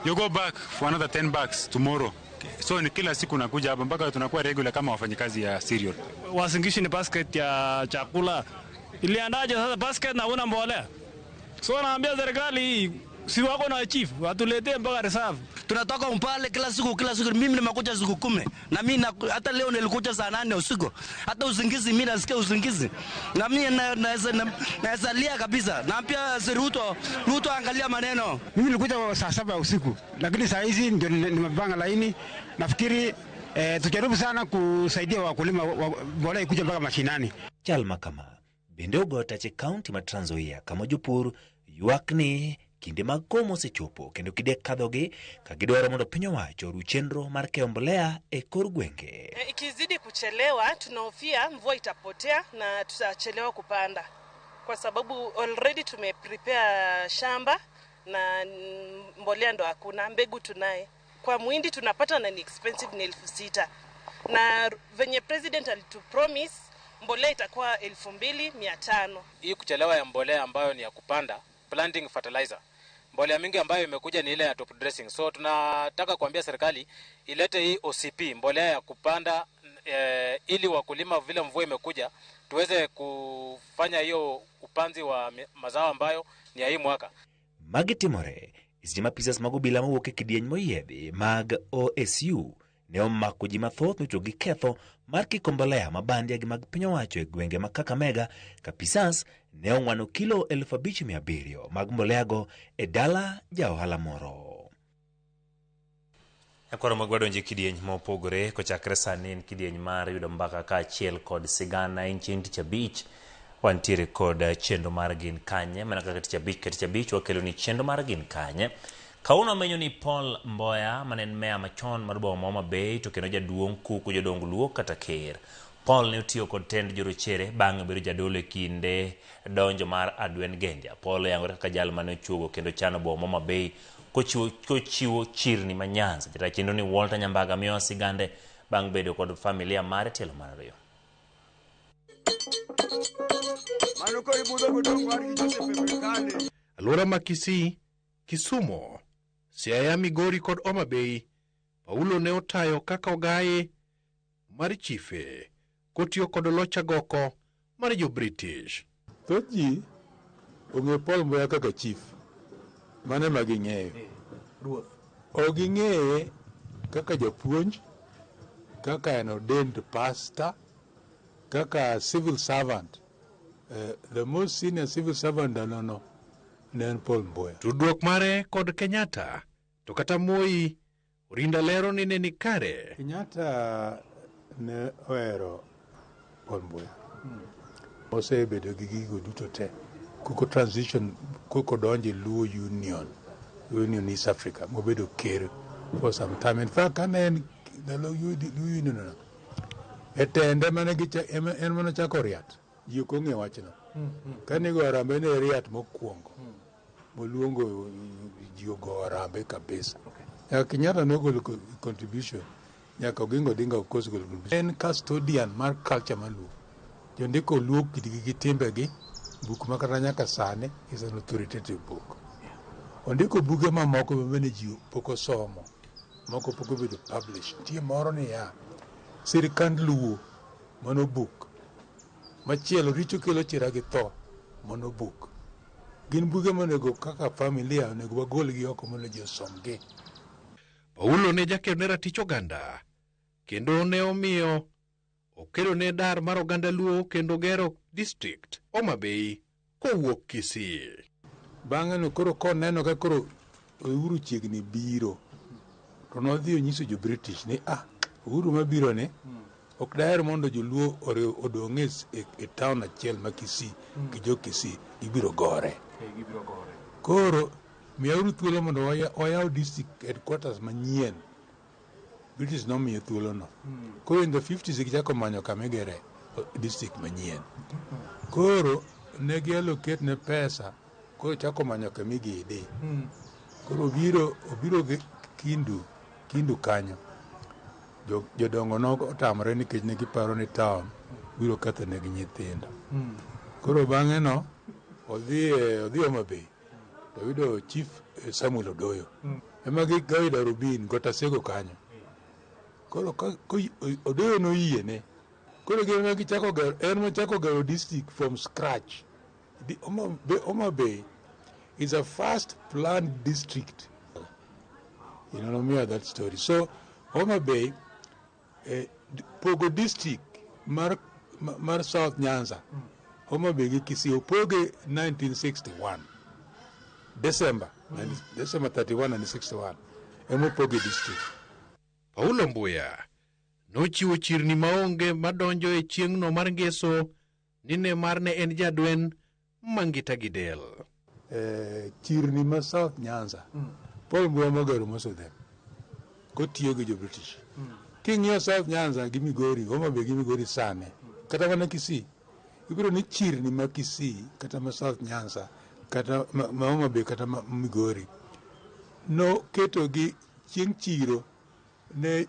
you go back for another 10 bags tomorrow. So ni kila siku nakuja hapa mpaka tunakuwa regular kama wafanyikazi ya cereal. Uasin Gishu ni basket ya chakula. Iliandaje sasa basket na una mbolea? So naambia serikali si wako na chief watuletee mpaka reserve. Tunatoka Mpale kila siku mimi nimekuja siku 10 na mimi hata leo nilikuja saa 8 usiku. Hata usingizi mimi nasikia usingizi. Na mimi naweza lia kabisa. Na pia Ruto angalia maneno. Mimi nilikuja saa 7 usiku lakini saa hizi ndio nimepanga laini. Nafikiri tujaribu sana kusaidia wakulima mbolea ikuja mpaka mashinani. Chalma kama bende ogotache kaunti ma Trans Nzoia kama jopur ywakni kinde mag komo osechopo kendo kidek kadhogi ka gidwaro mondo piny owacho oru chenro mar keyo mbolea e kor gwenge. Ikizidi kuchelewa tunahofia mvua itapotea na tutachelewa kupanda, kwa sababu already tumeprepare shamba na mbolea ndo hakuna, mbegu tunaye. kwa muhindi tunapata na ni expensive ni 6,000, na venye president alitupromise mbolea itakuwa 2,500. Hii kuchelewa ya mbolea ambayo ni ya kupanda, planting fertilizer, mbolea mingi ambayo imekuja ni ile ya top dressing. So tunataka kuambia serikali ilete hii OCP, mbolea ya kupanda, ili wakulima vile mvua imekuja tuweze kufanya hiyo upanzi wa mazao ambayo ni ya hii mwaka. Magitimore istima pisas magobila mawuok e kidieny moyiedhi mag OSU ne omako ji mathoth mitudo gi ketho mar kiko mbolea mabandia gi mag piny owacho e gwenge ma Kakamega ka pisas ne ong'wano kilo 5,700 mag mboleago e dala ja ohala moro. Koro magwadonje kidieny mopogore kochakre sani en kidieny mar yudo mbaka ka achiel kod sigana inchini Tich Abich. Wantiere kod chenro mar Gin Kanye, mana kaka Tich Abich wakelo ni chenro mar Gin Kanye. Kauno menyo ni Paul Mboya manen mea machon mar boma Homa Bay to kendo jaduong' kuku jodong luo kata ker. Paul ne otiyo kod tend jorochere bang'e bedo jadolo e kinde donjo mar Adwen Genja. Paul yangore kaka jal mane ochuogo kendo chano boma Homa Bay kochiwo chirni ma Nyanza. Jata chenro ni Walter Nyambaga miyo sigande bang' bedo kod familia mare tielo mar ariyo. Alwora ma Kisii, Kisumu, Siaya, Migori kod Homa Bay, Paulo ne otayo kaka ogaye mar chife kotiyo kod loch agoko mar jo-British. Thoth ji ong'e Paul Mboya kaka chief, mane ma ging'eyo. Ok ging'eye kaka japuonj, kaka an ordained pastor, kaka civil servant. The most senior civil servant no ne en Paul Mboya. Tudruok mare kod Kenyatta to kata Moi Orinda lero ni ne ni kare. Kenyatta ne ohero Paul Mboya. Osebedo gi gigo duto te. Kuko transition, kuko donje Luo Union East Africa, mobedo ker for some time. In fact, kane the Luo Union etende mane en mana chako riat. Ji ok ong'e wachno. Kane go arambe ne riat mokwongo. Moluongo ji ogo arambe kabisa. Kenyatta nogolo contribution. Nyaka Oginga Odinga of course golo contribution. En custodian mar culture maluo. Jondiko luo kitgi gi timbegi. Buk makata nyaka sane is an authoritative book. Ondiko buge mamoko bende ji pok osomo. Moko pok obedo published. Tie moro ni ya sirikand luo mano book. Machielo richo kelo chira gi tho mono book. Gin buge monego kaka familia onego wagol gi oko mondo ji osomgi. Paulo ne jakedo ne ratich oganda kendo ne omiyo okelo ne dar mar oganda luo kendo gero district Homa Bay kowuok Kisii. Bang'e no koro koneno ka koro Uhuru chiegni biro to nodhi onyiso jo British ni Uhuru mabiro ne ok daher mondo joluo odong' e town achiel ma Kisii gi jo Kisii gibiro gore. Koro miyauru thuolo mondo wayaw district headquarters manyien. British nomiyo thuolo no. Koro in the 50s gichako manyo kamigere district manyien. Koro ne giallocate ne pesa, koro chako manyo kamigede. Koro obiro Kindu kanyo. Jodongo nogo otamore nikech ne giparo ni town biro ketho ne gi nyithindo. Koro bang'e no odhi Homa Bay to yudo chief Samuel Odoyo. Ema gigawi Darubin Gotasego kanyo. Koro Odoyo noyie ne. Koro gima gichako gero, en machako gero district from scratch. Homa Bay is a first planned district. You know me that story. So Homa Bay pogo district mar South Nyanza. Homa Bay gi Kisii opoge 1961. December 31 and 61. Emo poge district. Paulo Mboya nochiwo chirni maonge madonjo e chieng'no mar ngeso ni ne mar ne en jadwen mangita gi del. Chirni ma South Nyanza. Paul Mboya mogero most of them. Kotiyo gi jo British. King'iyo South Nyanza gi Migori, Homa Bay gi Migori sane. Kata mana Kisii. Ibiro ni chirni ma Kisii kata ma South Nyanza kata ma Homa Bay kata ma Migori. No keto gi chieng' chiro ne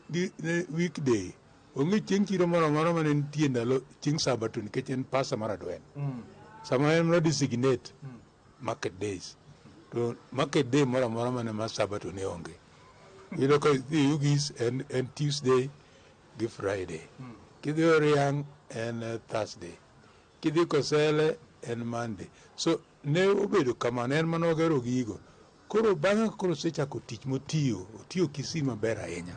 weekday. Onge chieng' chiro moro mane nitie ndalo chieng' Sabato nikech en pasa mar Adwen. Sama en no designate market days. To market day moro mane mar Sabato ne onge. Iyudo ka Yugis en Tuesday gi Friday. Kidhi Oriang' en Thursday. Kidhi Kosele en Monday. So ne obedo kamano, en mane ogero gigo. Koro bang'e koro sechako tich motiyo Kisii maber ahinya.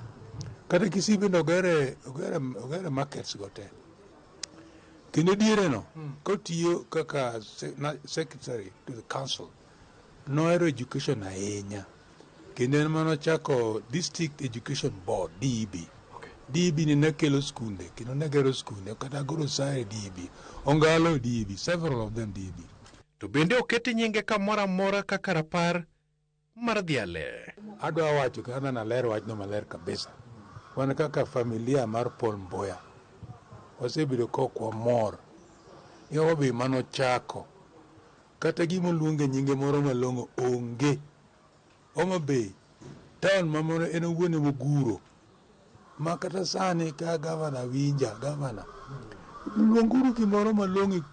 Kata Kisii bende ogere markets go te. Kendo diere no, kotiyo kaka secretary to the council, noero education ahinya. Kendo en mano chako District Education Board, DEB. DEB ni nekelo skunde, kendo negero skunde, kata goro sare DEB. Ongalo DEB, several of them DEB. To bende oketi nyinge kamora mora kaka rapar mar Dhiale. Adwa wacho kana naler wachno maler kabisa. Wan kaka familia mar Paul Mboya wasebedo kokwa mor. Yo be mano chako. Kata gimo luonge nyinge moro malongo onge. Homa Bay town mamoro en owuone moguro. Ma kata sani ka gavana winja gavana. Luonguru gimoro malongo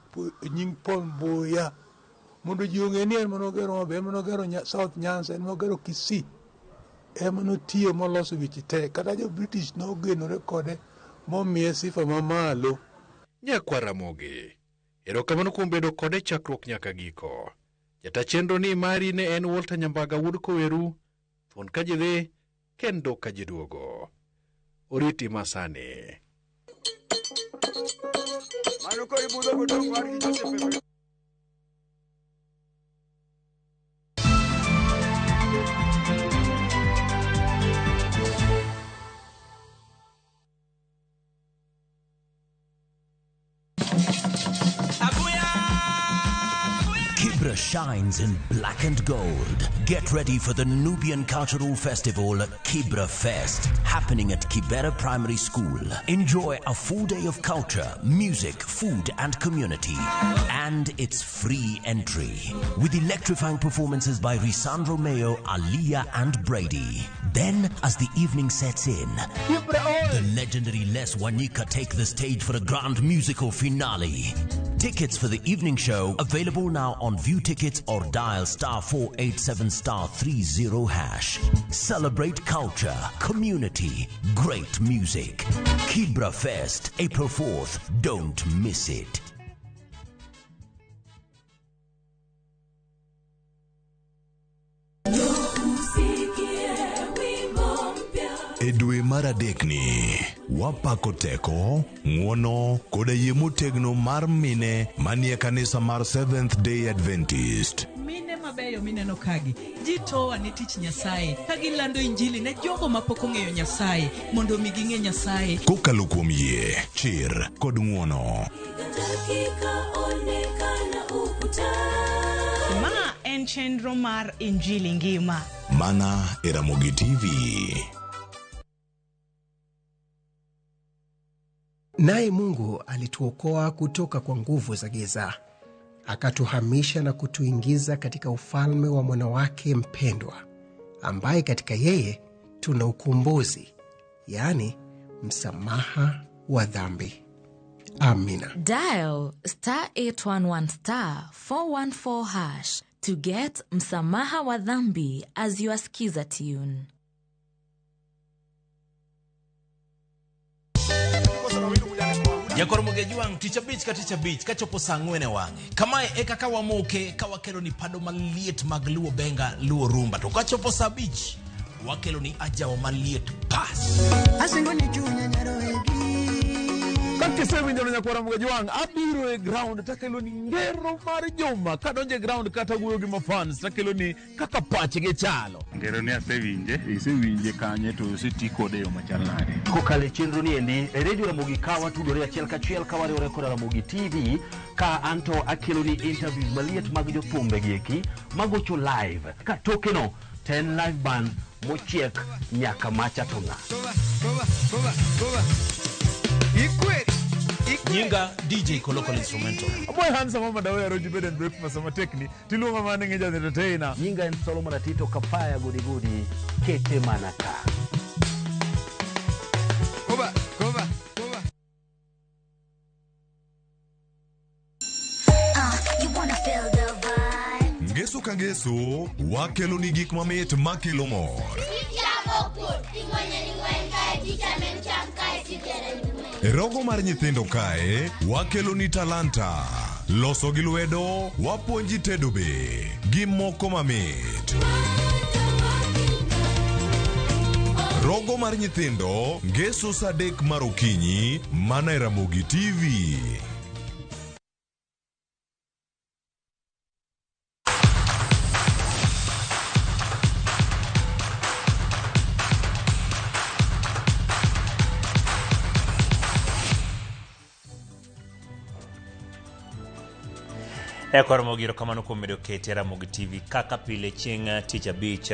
nying Paul Mboya. Mondo ji ong'e ni en manogero maber, manogero South Nyanza, en manogero Kisii. Emano tiyo moloso weche te, kata jo British nogenore kode momiye sifa mamalo. Nyakwa Ramogi, erokamano kuom bedo kode chakruok nyaka giko. Jata chenro ni mari ne en Walter Nyambaga Wood Koweru, thuon ka ji dhi, kendo ka ji duogo. Oriti masani. Mano ko ibudho godong war gi Joseph. Kibra shines in black and gold. Get ready for the Nubian Cultural Festival, Kibra Fest, happening at Kibera Primary School. Enjoy a full day of culture, music, food and community. And it's free entry. With electrifying performances by Risandro Mayo, Aliyah and Brady. Then, as the evening sets in, the legendary Les Wanyika take the stage for a grand musical finale. Tickets for the evening show available now on View Tickets or dial *487*30#. Celebrate culture, community, great music. Kibra Fest, April 4th. Don't miss it. E dwe mar adekni, wapako teko, ng'wono, koda yie motegno mar mine manie kanisa mar Seventh Day Adventist. Mine mabeyo mineno kagi, ji towa ne tich Nyasaye, ka gilando injili ne jogo mapok ong'eyo Nyasaye, mondo mi ging'e Nyasaye. Kokalo kuom yie, chir kod ng'wono. Ma en chenro mar Injili ngima. Mana e Ramogi TV. Naye Mungu alituokoa kutoka kwa nguvu za giza, akatuhamisha na kutuingiza katika ufalme wa mwana wake mpendwa, ambaye katika yeye tuna ukombozi, yani msamaha wa dhambi. Amina. Dial *811*414# to get msamaha wa dhambi as your skiza tune. Jakor Mugejuang ticha beach kachopo sangwene wange. Kamae eka kawa moke kawa kelo ni pado maliet magluo benga luo rumba. To kachopo sa beach wakelo ni ajawa maliet pass. Asingo ni chunya nyaro egi. Kake sewi njono Nyakwa Mugejuang abiro e ground takelo ni ngero mar joma kadonje ground kata guyo gi mafans takelo ni kaka pache ge chalo. Ngero ni asewinje kanye to sitiko de yo machalnade. Kokale chenro ni endi Radio Ramogi kawa tudore achiel kachiel kawari rekora Ramogi TV ka anto akelo ni interviews maliet mag jopumbe gieki magocho live ka tokeno 10 live band mochiek nyaka macha tonga. Ikwet Nyinga DJ Kolokol Instrumental. Aboy Hansa Mama Dawe Roji Bed and Breakfast Sama Tekni. Tilunga Manenge Jazi Entertainer. Nyinga and Solomon Atito Kapaya Gudi Kete Manaka. Koba. You wanna feel the vibe. Ngeso ka ngeso, wakelo ni gik mamit makelo mor. Rogo mar nyithindo kae, wakelo ni talanta. Loso gi lwedo, wapuonji tedo be. Gi moko mamit. Rogo mar nyithindo, ngeso saa 3 mar okinyi, mana e Ramogi TV. Ekor giro kamano kuom medo kete Ramogi TV kaka pile chieng' tich abich.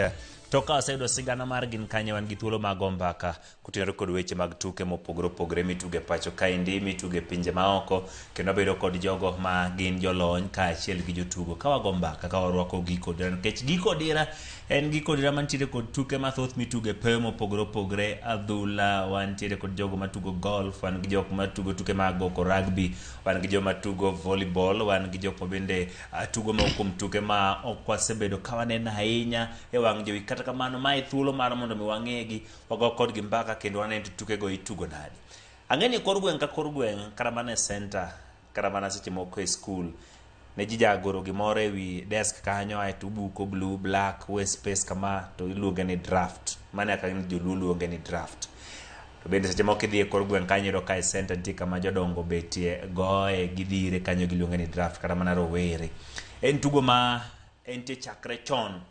Toka waseyudo sigana mar gin kanye wan gi thuolo mag ombaka kutenore kod weche mag tuke mopogore opogore mituge pacho kaendi, mituge pinje maoko, kendo bedo kod jogo ma gin jolony kaachiel gi jotugo ka wago mbaka ka warwako giko dira, nikech giko dira en giko dira mantiere kod tuke mathoth mituge peyo mopogore opogore, adhula, wantiere kod jogo matugo golf, wan gi jok matugo tuke mag goko rugby, wan gi joma tugo volleyball, wan gi jok bende tugo kuom tuke ma ok wasebedo ka waneno ahinya e wang' jowi. Kata kamano mae thuolo mar mondo mi wang'egi, wago kodgi mbaka kendo waneno tuke go itugo nadi. Ang'eni kor gweng' ka kor gweng', kata mana e center, kata mana seche moko e school, ne ji jagoro gimoro ewi desk kanyo ae to buko blue black waste space kama to iluonge ni draft. Mane ka joluo luonge ni draft. To bende seche moko idhi e kor gweng' kanyo iro ka e center nitie kama jodongo betie goye gidhire kanyo giluonge ni draft, kata mana rowere. En tugo ma entie chakre chon.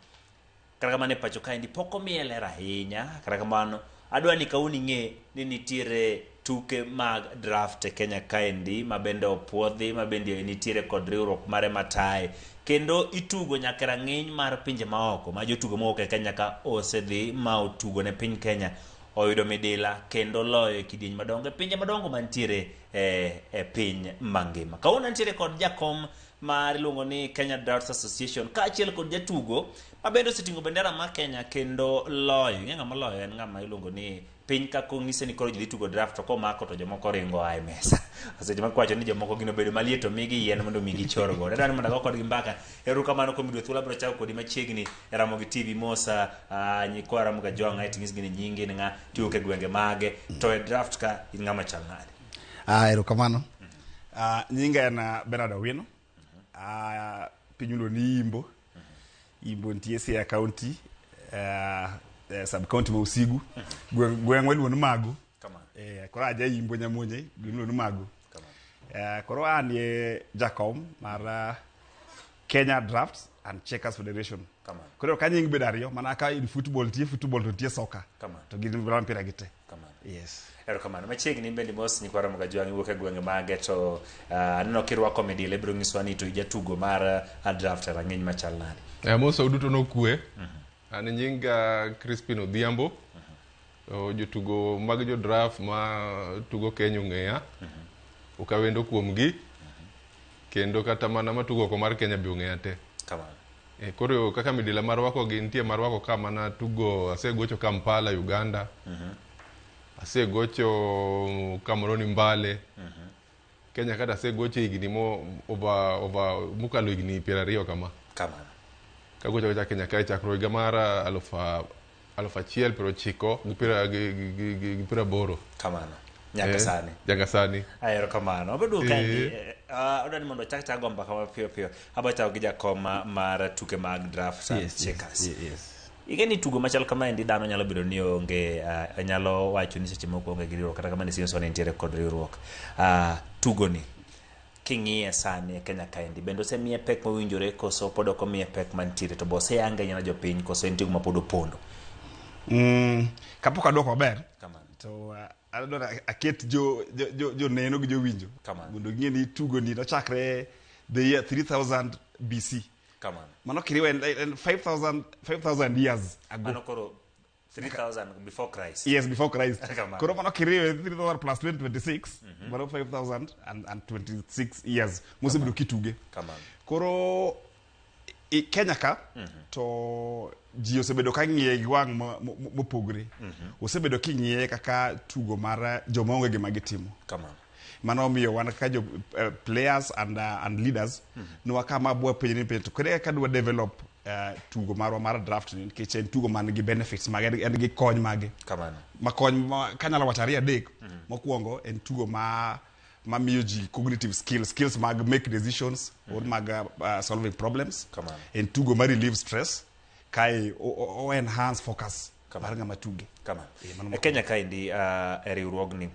Kata kamano e pacho kaendi pok omiel ahinya, kata kamano adwa ni kauni ng'e ni nitiere tuke mag draft e Kenya kaendi ma bende opuodhi, ma bende nitiere kod riwruok mare matae, kendo itugo nyaka rang'iny mar pinje maoko ma jotugo mowuok e Kenya ka osedhi ma otugo ne piny Kenya oyudo midila kendo loyo e kidieny madongo e pinje madongo mantiere e piny mangima. Kauna nitiere kod jakom mar iluongo ni Kenya Drafts Association kaachiel kod jatugo ma bende oseting'o bendera ma Kenya kendo loyo. Ng'e ng'ama loyo en ng'ama iluongo ni piny ka kong'ise ni koro ji dhi tugo draft to komako to jomoko ringo ae mesa. Seche ma kwacho ni jomoko gino bedo maliet to migi yien mondo migi chor go. Adwani mondo go kodgi mbaka. Erokamano kuom yudo thuolo biro chako kodi machiegni e Ramogi TV mosa nyikwa Ramogi Jwang' ae ting'is gini nyingi ni ng'a tiyo ke gwenge mage to e draft ka in ng'ama chal nade. Erokamano. Nyinga en Bernard Owino. Pinyulo ni Imbo nitie Siaya County, sub county ma Usigu, gweng' waluongo ni Magu. Koro aja Imbo Nyamonye, giluongo ni Magu. Koro an ye jakom mar Kenya Drafts and Checkers Federation. Koro ka nying bedo ariyo, mana ka in football to nitie soccer. To gin mpira gite. Yes. Erokamano. Machiegni bende mos nyikwa Ramogi Jwang' iwuok e gwenge mage to aneno kirwako midile biro nyiswa ni to ijatugo mar draft e rang'iny machal nade. Mos duto nokue. An nyinga Crispin Odhiambo. Jotugo mag jo draft ma tugo Kenya ong'eya. Ukawendo kuomgi. Kendo kata mana matugo oko mar Kenya be ong'eya te. Koro kaka midila marwako gi nitie marwako ka mana tugo asegocho Kampala Uganda. Asegocho Cameroon Mbale. Kenya kata asegocho higni mukalo higni 20 kama. Kagocho cha Kenya kae chakro higa mar 1980 kamano nyaka sani. Nyaka sani. Erokamano. Obedo kandi odani mondo chak gomba kama piyo. Aba chao gi jakom mar tuke mag draft and checkers. Igeni tugo machal kama endi dhano nyalo bedo ni onge nyalo wacho ni seche moko onge gi riwruok kata kamano sinso ne nitiere kod riwruok. Tugo ni king'iye sani e Kenya kaendi bende osemiye pek mowinjore koso pod ok omiye pek mantiere to bose yange nyana jopiny koso en tugo ma pod opondo. Kapok adwoko maber to adwaro aket jo neno gi jowinjo mondo ging'e ni tugo ni nochakre the year 3000 BC. Mano kiriwe en 5000 years ago. Mano koro 3,000 before Christ. Yes, before Christ. Come on. Koro mano kiriwe 3,000 plus 26, mano 5,026 years. Mose bido kituge. Come on. Koro Kenya ka to ji osebedo ka ng'iye gi wang' mopogre. Osebedo ki ng'iye kaka tugo mar joma onge gima gitimo. Come on. Mano miyo wan kaka jo players and leaders no wakama bwa penye to kore ka dwa develop tugo marwa mar draft ni nikech en tugo man gi benefits mag en gi kony mage. Kamano. Ma kony kanyalo wacho ariyo adek. Mokwongo en tugo ma miyo ji cognitive skills mag make decisions or mag solving problems. Kamano. En tugo ma relieve stress kai o enhance focus mar ng'ama tuge. Kamano. E Kenya ka indi e riwruogni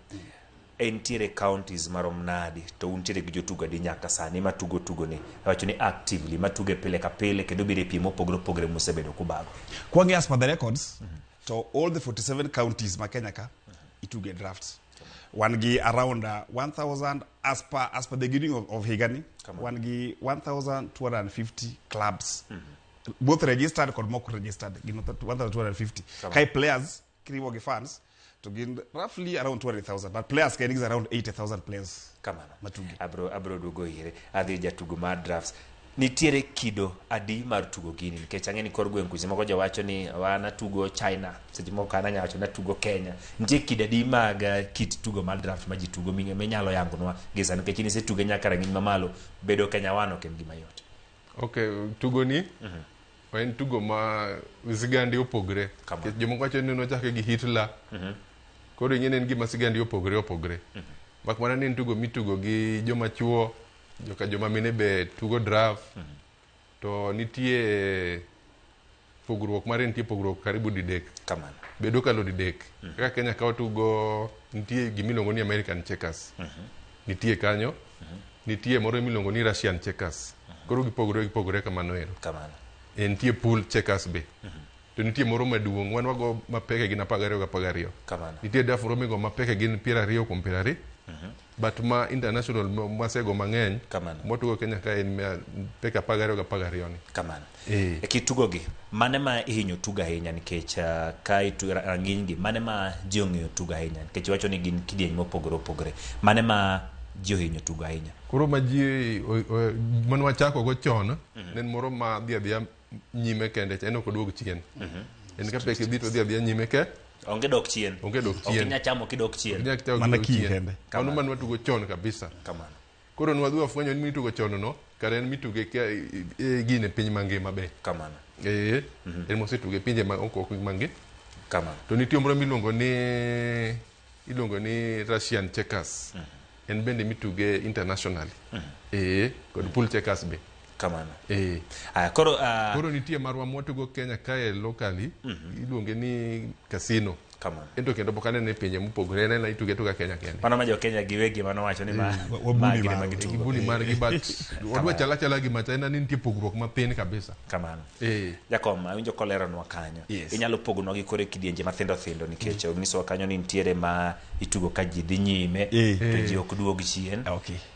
entiere counties marom nadi to untiere gi jotugo di nyaka sani matugo ni wacho ni actively matuge pile ka pile kendo bire pimo pogre mosebedo kubago. Kwangi as per the records to all the 47 counties ma Kenya ka ituge drafts. One gi around 1,000 as per the beginning of Higani. One gi 1,250 clubs. Both registered and mock registered. 1,250. Kai players kiriwo gi fans to gain roughly around 20,000, but players can is around 80,000 players. Kamano. Matugi. Abro dugo ire. Adhi jatugo mar drafts. Nitiere kido adi mar tugo gini nikech ang'eni kor gweng' kuzi moko jawacho ni wana tugo China, seche moko ana nyawacho na tugo Kenya. Nitie kido adi mag kit tugo mar draft ma ji tugo minyalo yangonwa gisa nikech ni se tugo nyaka rang'iny mamalo bedo Kenya wano kem gima yot. Okay, tugo ni en tugo ma sigandi opogre. Jomoko wacho ni nochake gi Hitler. Koro ing'eni en gima sigandi opogre. Mak mana ni en tugo mitugo gi joma chuo, joma mine be tugo draft. To nitie pogruok mare nitie pogruok karibu didek. Kamano. Bedo kalo didek. Kaka Kenya ka tugo nitie gimiluongo ni American checkers. Nitie kanyo. Nitie moro miluongo ni Russian checkers. Koro gipogore kamano ero. Kamano. Nitie pool checkers be. To nitie moro maduong' wan wago mapeke gin 12. Kamano. Nitie dafuro migo mapeke gin 20 kuom 20. But ma international masego mang'eny motugo Kenya ka en peke 12 ni. Kamano. E kitugo gi mane ma ihinyo tugo ahinya nikech ka itu rang'iny gi mane ma ji ong'eyo tugo ahinya nikech wacho ni gin kidieny mopogore. Mane ma ji ohinyo tugo ahinya. Koro ma ji mane wachako go chon nen moro ma dhi nyime kende en ok oduog chien. En ka peke dhi to dhi nyime ke onge dok chien. Ok nya chamo kidok chien. Mana kende. Mano man watugo chon kabisa. Kamano. Koro nwadhi wafwenyo ni mitugo chon no kare en mituge gine piny mangima be. Kamano. En mosetuge pinje ma ok mangima. Kamano. To nitie moro miluongo ni Russian checkers. En bende mituge international. Kod pool checkers be. Kamano. Koro nitie marwa mwatugo Kenya kae locally iluonge ni casino. Kamano. Ento kendo bokane ne pinje mopogore en ituge tuga Kenya kende. Mano ma jo Kenya giwegi mano wacho ni wabuni margi but wadwa chala gi macha en ni nitie pogruok mapin kabisa. Kamano. Jakom awinjo kolero nwa kanyo. Inyalo pogonwa gi kore kidienje mathindo nikech oniso kanyo ni nitiere ma itugo ka ji dhi nyime to ji ok duog chien.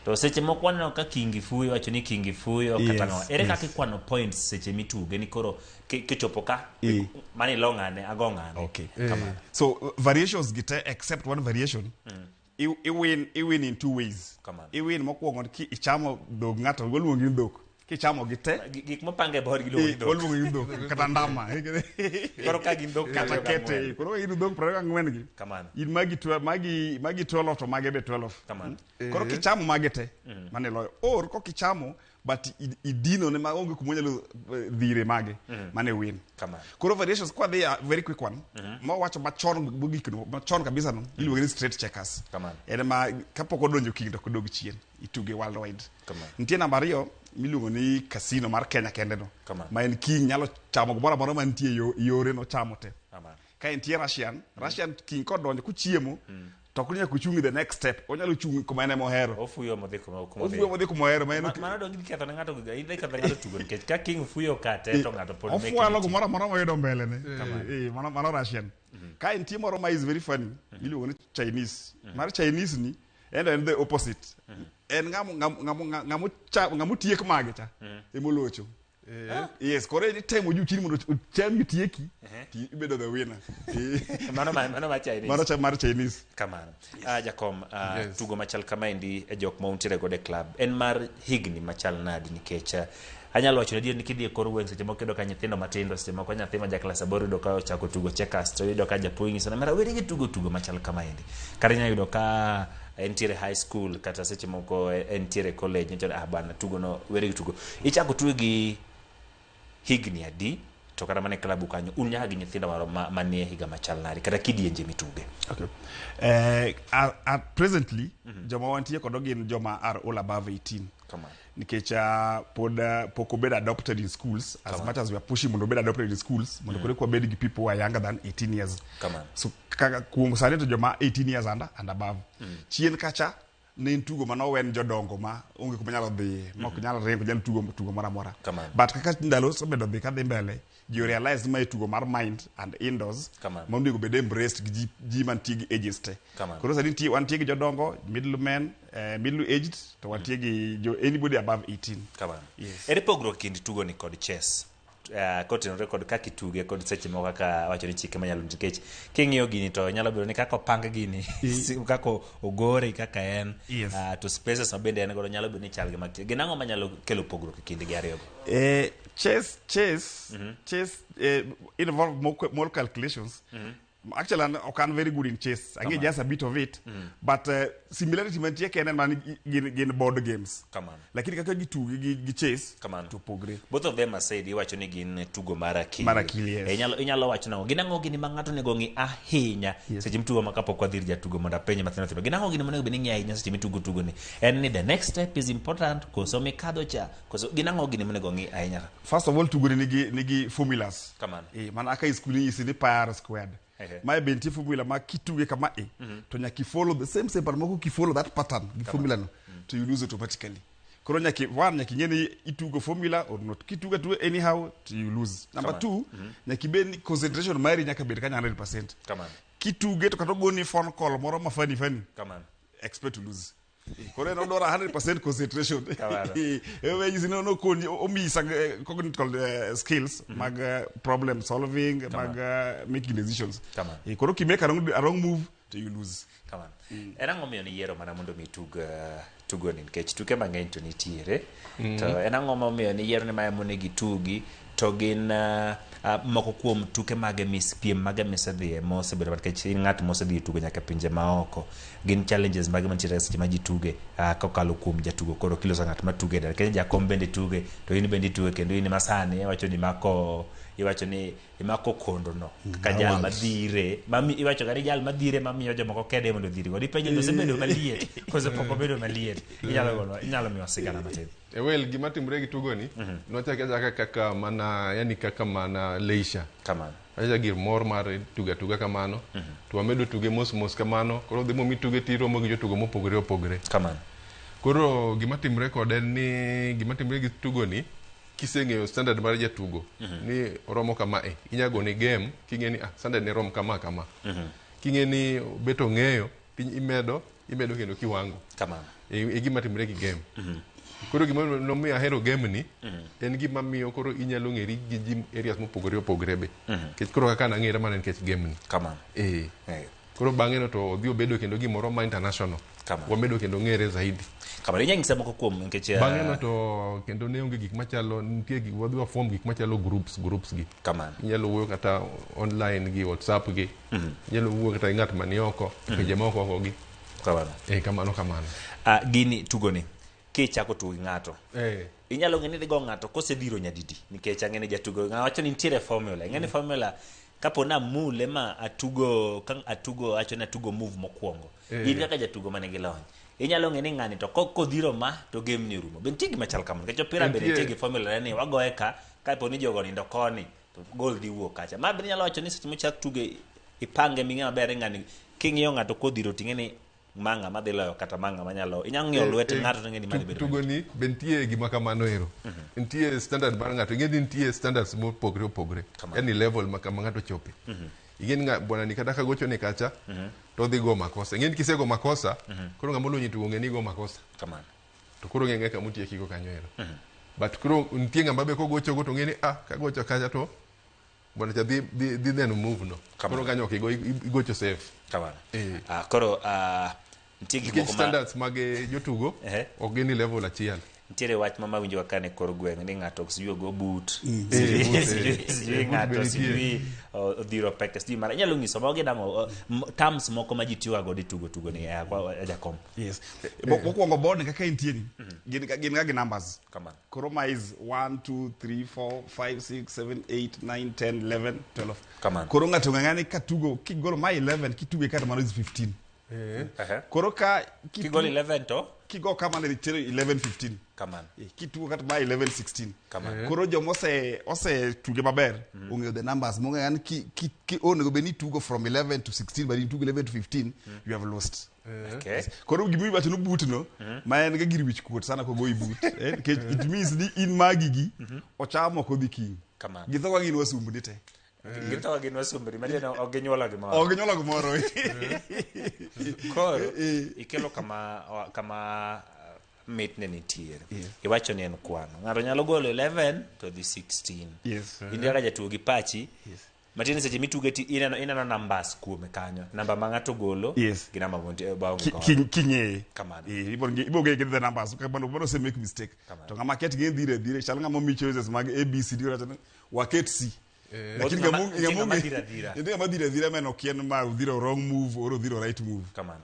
To seche moko waneno ka Kingi Fuyo wacho ni Kingi Fuyo kata ng'awa. Ere kaka ikwano points seche mituge ni koro kichopo ka mani long'ane agong'ane. Kamano. So variations gite except one variation. I win in two ways. I win mokwongo ki ichamo dhog ng'ato waluongo ni dhok. Kichamo gite gik mopange bor gi luongo dhok. Waluongo ni dhok kata ndama. Koro ka gin dhok kata kete. Koro in dhok 24 gi. Kamano. In magi 12 to mage be 12. Kamano. Koro kichamo magete mane loyo. Or ko kichamo but idino ne maonge kumonyalo dhire mage mane win. Kamano. Koro variations kwa they are very quick one. Ma wacho machon bugikno machon kabisa no iluongo ni straight checkers. Kamano. En ma kapok odonjo king to kodog chien ituge worldwide. Kamano. Nitie namba 2 miluongo ni casino mar Kenya kende no. Ma en king nyalo chamo gomora moro mantie yore no chamo te. Kamano. Ka entie Russian king kodonjo kuchiemo to kunya kuchungi the next step onyalo chung kuma ene mohero. Ofuyo modhi kuma ofuyo mohero ma en mano dongi ketho ne ng'ato tugo nikech ka King Fuyo kate to ng'ato pod make ofualo gomora moro moyudo mbele ne mano Russian. Ka entie moro ma is very funny iluongo ni Chinese. Mar Chinese ni en the opposite. En ng'amo tiek mage cha emolocho Yes, kore ni time oju chini mondo cham tieki. Ti ibedo the winner. Mano ma Chinese. Mano mar Chinese. Kamano. Jakom, tugo machal kamaendi e jok ma untiere godo e club. En mar higni machal nadi nikech anyalo wacho ni kidhi e kor gweng' seche moko iyudo ka nyithindo matindo seche moko nyathi ma jaklas 8 iyudo ka ochako tugo checkers to iyudo ka japuonj nyiso mara weri gi tugo machal kamaendi. Kata inyalo yudo ka entiere high school kata seche moko entiere college nyocha bana tugo no weri gi tugo. Ichako tugo gi higni adi to kata mane klabu kanyo un nyaka gi nyithindo manie higa machal nadi kata kidienje mituge. Okay. Presently joma wantie kod gin joma are all above 18. Come on. Nikech pok obed adopted in schools as much as we are pushing mondo obed adopted in schools mondo kore kwa bed gi people who are younger than 18 years. Come on. So kaka kuom sani to joma 18 years and above. Chien kacha ne tugo mano wen jodongo ma onge kuma nyalo dhi mok nyalo ringo nyalo tugo mara mora. But kaka ndalo obedo dhi kadhi mbele you realize my tugo mar mind and indoors mondo go bed embraced gi ji man tigi ages te. Koro sani wan tigi jodongo middle men middle aged to wan tigi anybody above 18. Yes. Ere pogruok kind tugo ni kod chess? Kotenore kod kaka ituge kod seche moko kaka wacho ni chike manyalo nikech king'iyo gini to nyalo bedo ni kaka opang gini kaka ogore kaka en to spaces ma bende en godo nyalo bedo ni chal gi mag ginang'o manyalo kelo pogruok e kind gi ariyo go? Chess involve more calculations. Actually, I can't very good in chess. I get just a bit of it. But similarity mantie kenen man in board games. Lakini kaka gi chess to pogre. Both of them are said iwacho ni gin tugo mar akili. Mar akili, yes. Inyalo wacho nango ginang'o gini ma ng'ato nego ng'i ahinya seche mtugo ma kapok wadhir jatugo mondo apenje mathino thino. Ginang'o gini monego beni ng'i ahinya seche mitugo ni. En ni the next step is important koso mikadho cha koso ginang'o gini monego ng'i ahinya. First of all tugo nigi formulas. Man aka iskuli isini pi squared. My benti formula ma kituge kama to nyaki follow the same but moko ki follow that pattern the formula no to you lose automatically. Koro nyaki ngeni itugo formula or not kituga to anyhow to you lose. Number 2 nyaki be concentration mari nyaka bed kanya 100%. Kituge to katogo ni phone call moro ma funny expect to lose. Kore no dora 100% concentration. Ewe you know no omi cognitive skills mag problem solving mag making decisions. Koro ki make a wrong move to you lose. Come on. Enang'o miyo ni yiero mana mondo mi tugo ni nikech tuke mang'eny to nitiere. To enang'o miyo ni yiero ni ma monegi tugi to gin moko kuom tuke mage piem mage misedhie mosebedo nikech ng'at mosedhi tugo nyaka pinje maoko gin challenges mage mantiere seche ma ji tuge kokalo kuom jatugo koro kiloso ng'at ma tuge kendo jakom bende tuge to in bende tuge kendo in masani iwacho ni imako kondo no ka jal madhire mami iwacho ga jal madhire mamiyo jomoko kede mondo dhiri go dipenjo no sebedo maliet koso poko bedo maliet inyalo miyo sigana matin. Well, gima timre gi tugo ni nochaka kaka mana leisure. Aja gir mor mar tuga kamano. To wamedo tuge mos kamano. Koro dhimo mi tuge tiro mo gi jotugo mopogore. Koro gima timre kod en ni gima timre gi tugo ni kiseng'eyo standard mar jatugo ni oromo kama inyago ni game king'eni standard ne rom kama king'eni beto ng'eyo imedo kendo kiwango gima timre gi game. Koro gima nomiyo ahero game ni en gima miyo koro inyalo ng'eri gi ji areas mopogore be kech koro kaka nang'era mana nikech game ni koro bang'e no to odhi obedo kendo gimoro ma international wamedo kendo ng'ere zaidi inyang'isa moko kuom nikech bang'e no to kendo ne onge gik machalo nitie gik wadhi wafom gik machalo groups gi inyalo wuoyo kata online gi WhatsApp gi inyalo wuoyo kata ng'at manioko pinje moko gi kamano gini tugo ni kichako tugo ng'ato inyalo ng'eni digo ng'ato kosedhiro nyadidi nikech ang'eni jatugo wacho ni nitiere formula ng'eni formula kapo na mule ma atugo acho na tugo move mokwongo in kaka jatugo mane gi lony inyalo ng'eni ng'ani to kodhiro ma to game ni rumo bentie gima chal kamano nikech opira bende nitie gi formula ni wagoye kapo ni jogo nindo koni to gol dhi wuok kacha ma bende nyalo wacho ni seche mochak tuge ipange ming'e maber ng'ani king'iyo ng'ato kodhiro ting'eni manga madhi loyo kata manga manyalo inyang'io lwet ng'ato to ng'eni madhi bedo tugo ni bentie gima kamano ero nitie standard mar ng'ato ng'eni nitie standards mopogore yani level ma ng'ato chope ing'eni bwana ni kata kagocho ni kacha to dhi go makosa ing'eni kisego makosa koro ng'ama olonyi tugo ng'eni go makosa to koro ng'enge kama utieki go kanyo ero but kuro nitie ng'ama be kogocho go to ng'eni kagocho kacha to bwana cha dhi then move no koro kanyo igocho safe kamano koro nitie gik moko standards mag jotugo ok gin level achiel. Ntiere wach mama winjo kane kor gweng ni ng'ato oksiyuo go boot sijui ng'ato sijui odhiro peke sijui mara inyalo ng'iso mago gidango terms moko ma ji tiyoga godo tugo ni jakom. Yes. Mokwongo board kaka intie ni gin ga gi numbers. Koro ma is 1 2 3 4 5 6 7 8 9 10 11 12. Koro ng'ato ng'ani katugo kigolo ma 11 kituge kata mano is 15. Koro ka kigolo 11 to kigo kama ne 11 15 kamano kitugo kata ma 11 16 koro jomo ose tuge maber ong'eyo the numbers mo ng'an ki onego be ni tugo from 11 to 16 but you tugo 11 to 15 you have lost. Koro gimi bato no boot no ma en ga gir wich kuot sana ko go i boot it means ni in magigi ochamo ko dhi githoga gin wasumbni te githoga gin wasumbni ma deno oginyuola gimoro koro ikelo kama mitne nitiere iwacho ni en kwano ng'ato nyalo golo 11 to the 16 indi ka jatugo gi pachi matini seche mituge ineno numbers kuome kanyo namba ma ng'ato golo gi namba king'eye ibo ge the numbers bono se make mistake to ng'ama ket ge dhire chal ng'ama mi choices mag abcd waket c lakini ng'ama dhira meno kien ma udhiro wrong move or udhiro right move kamano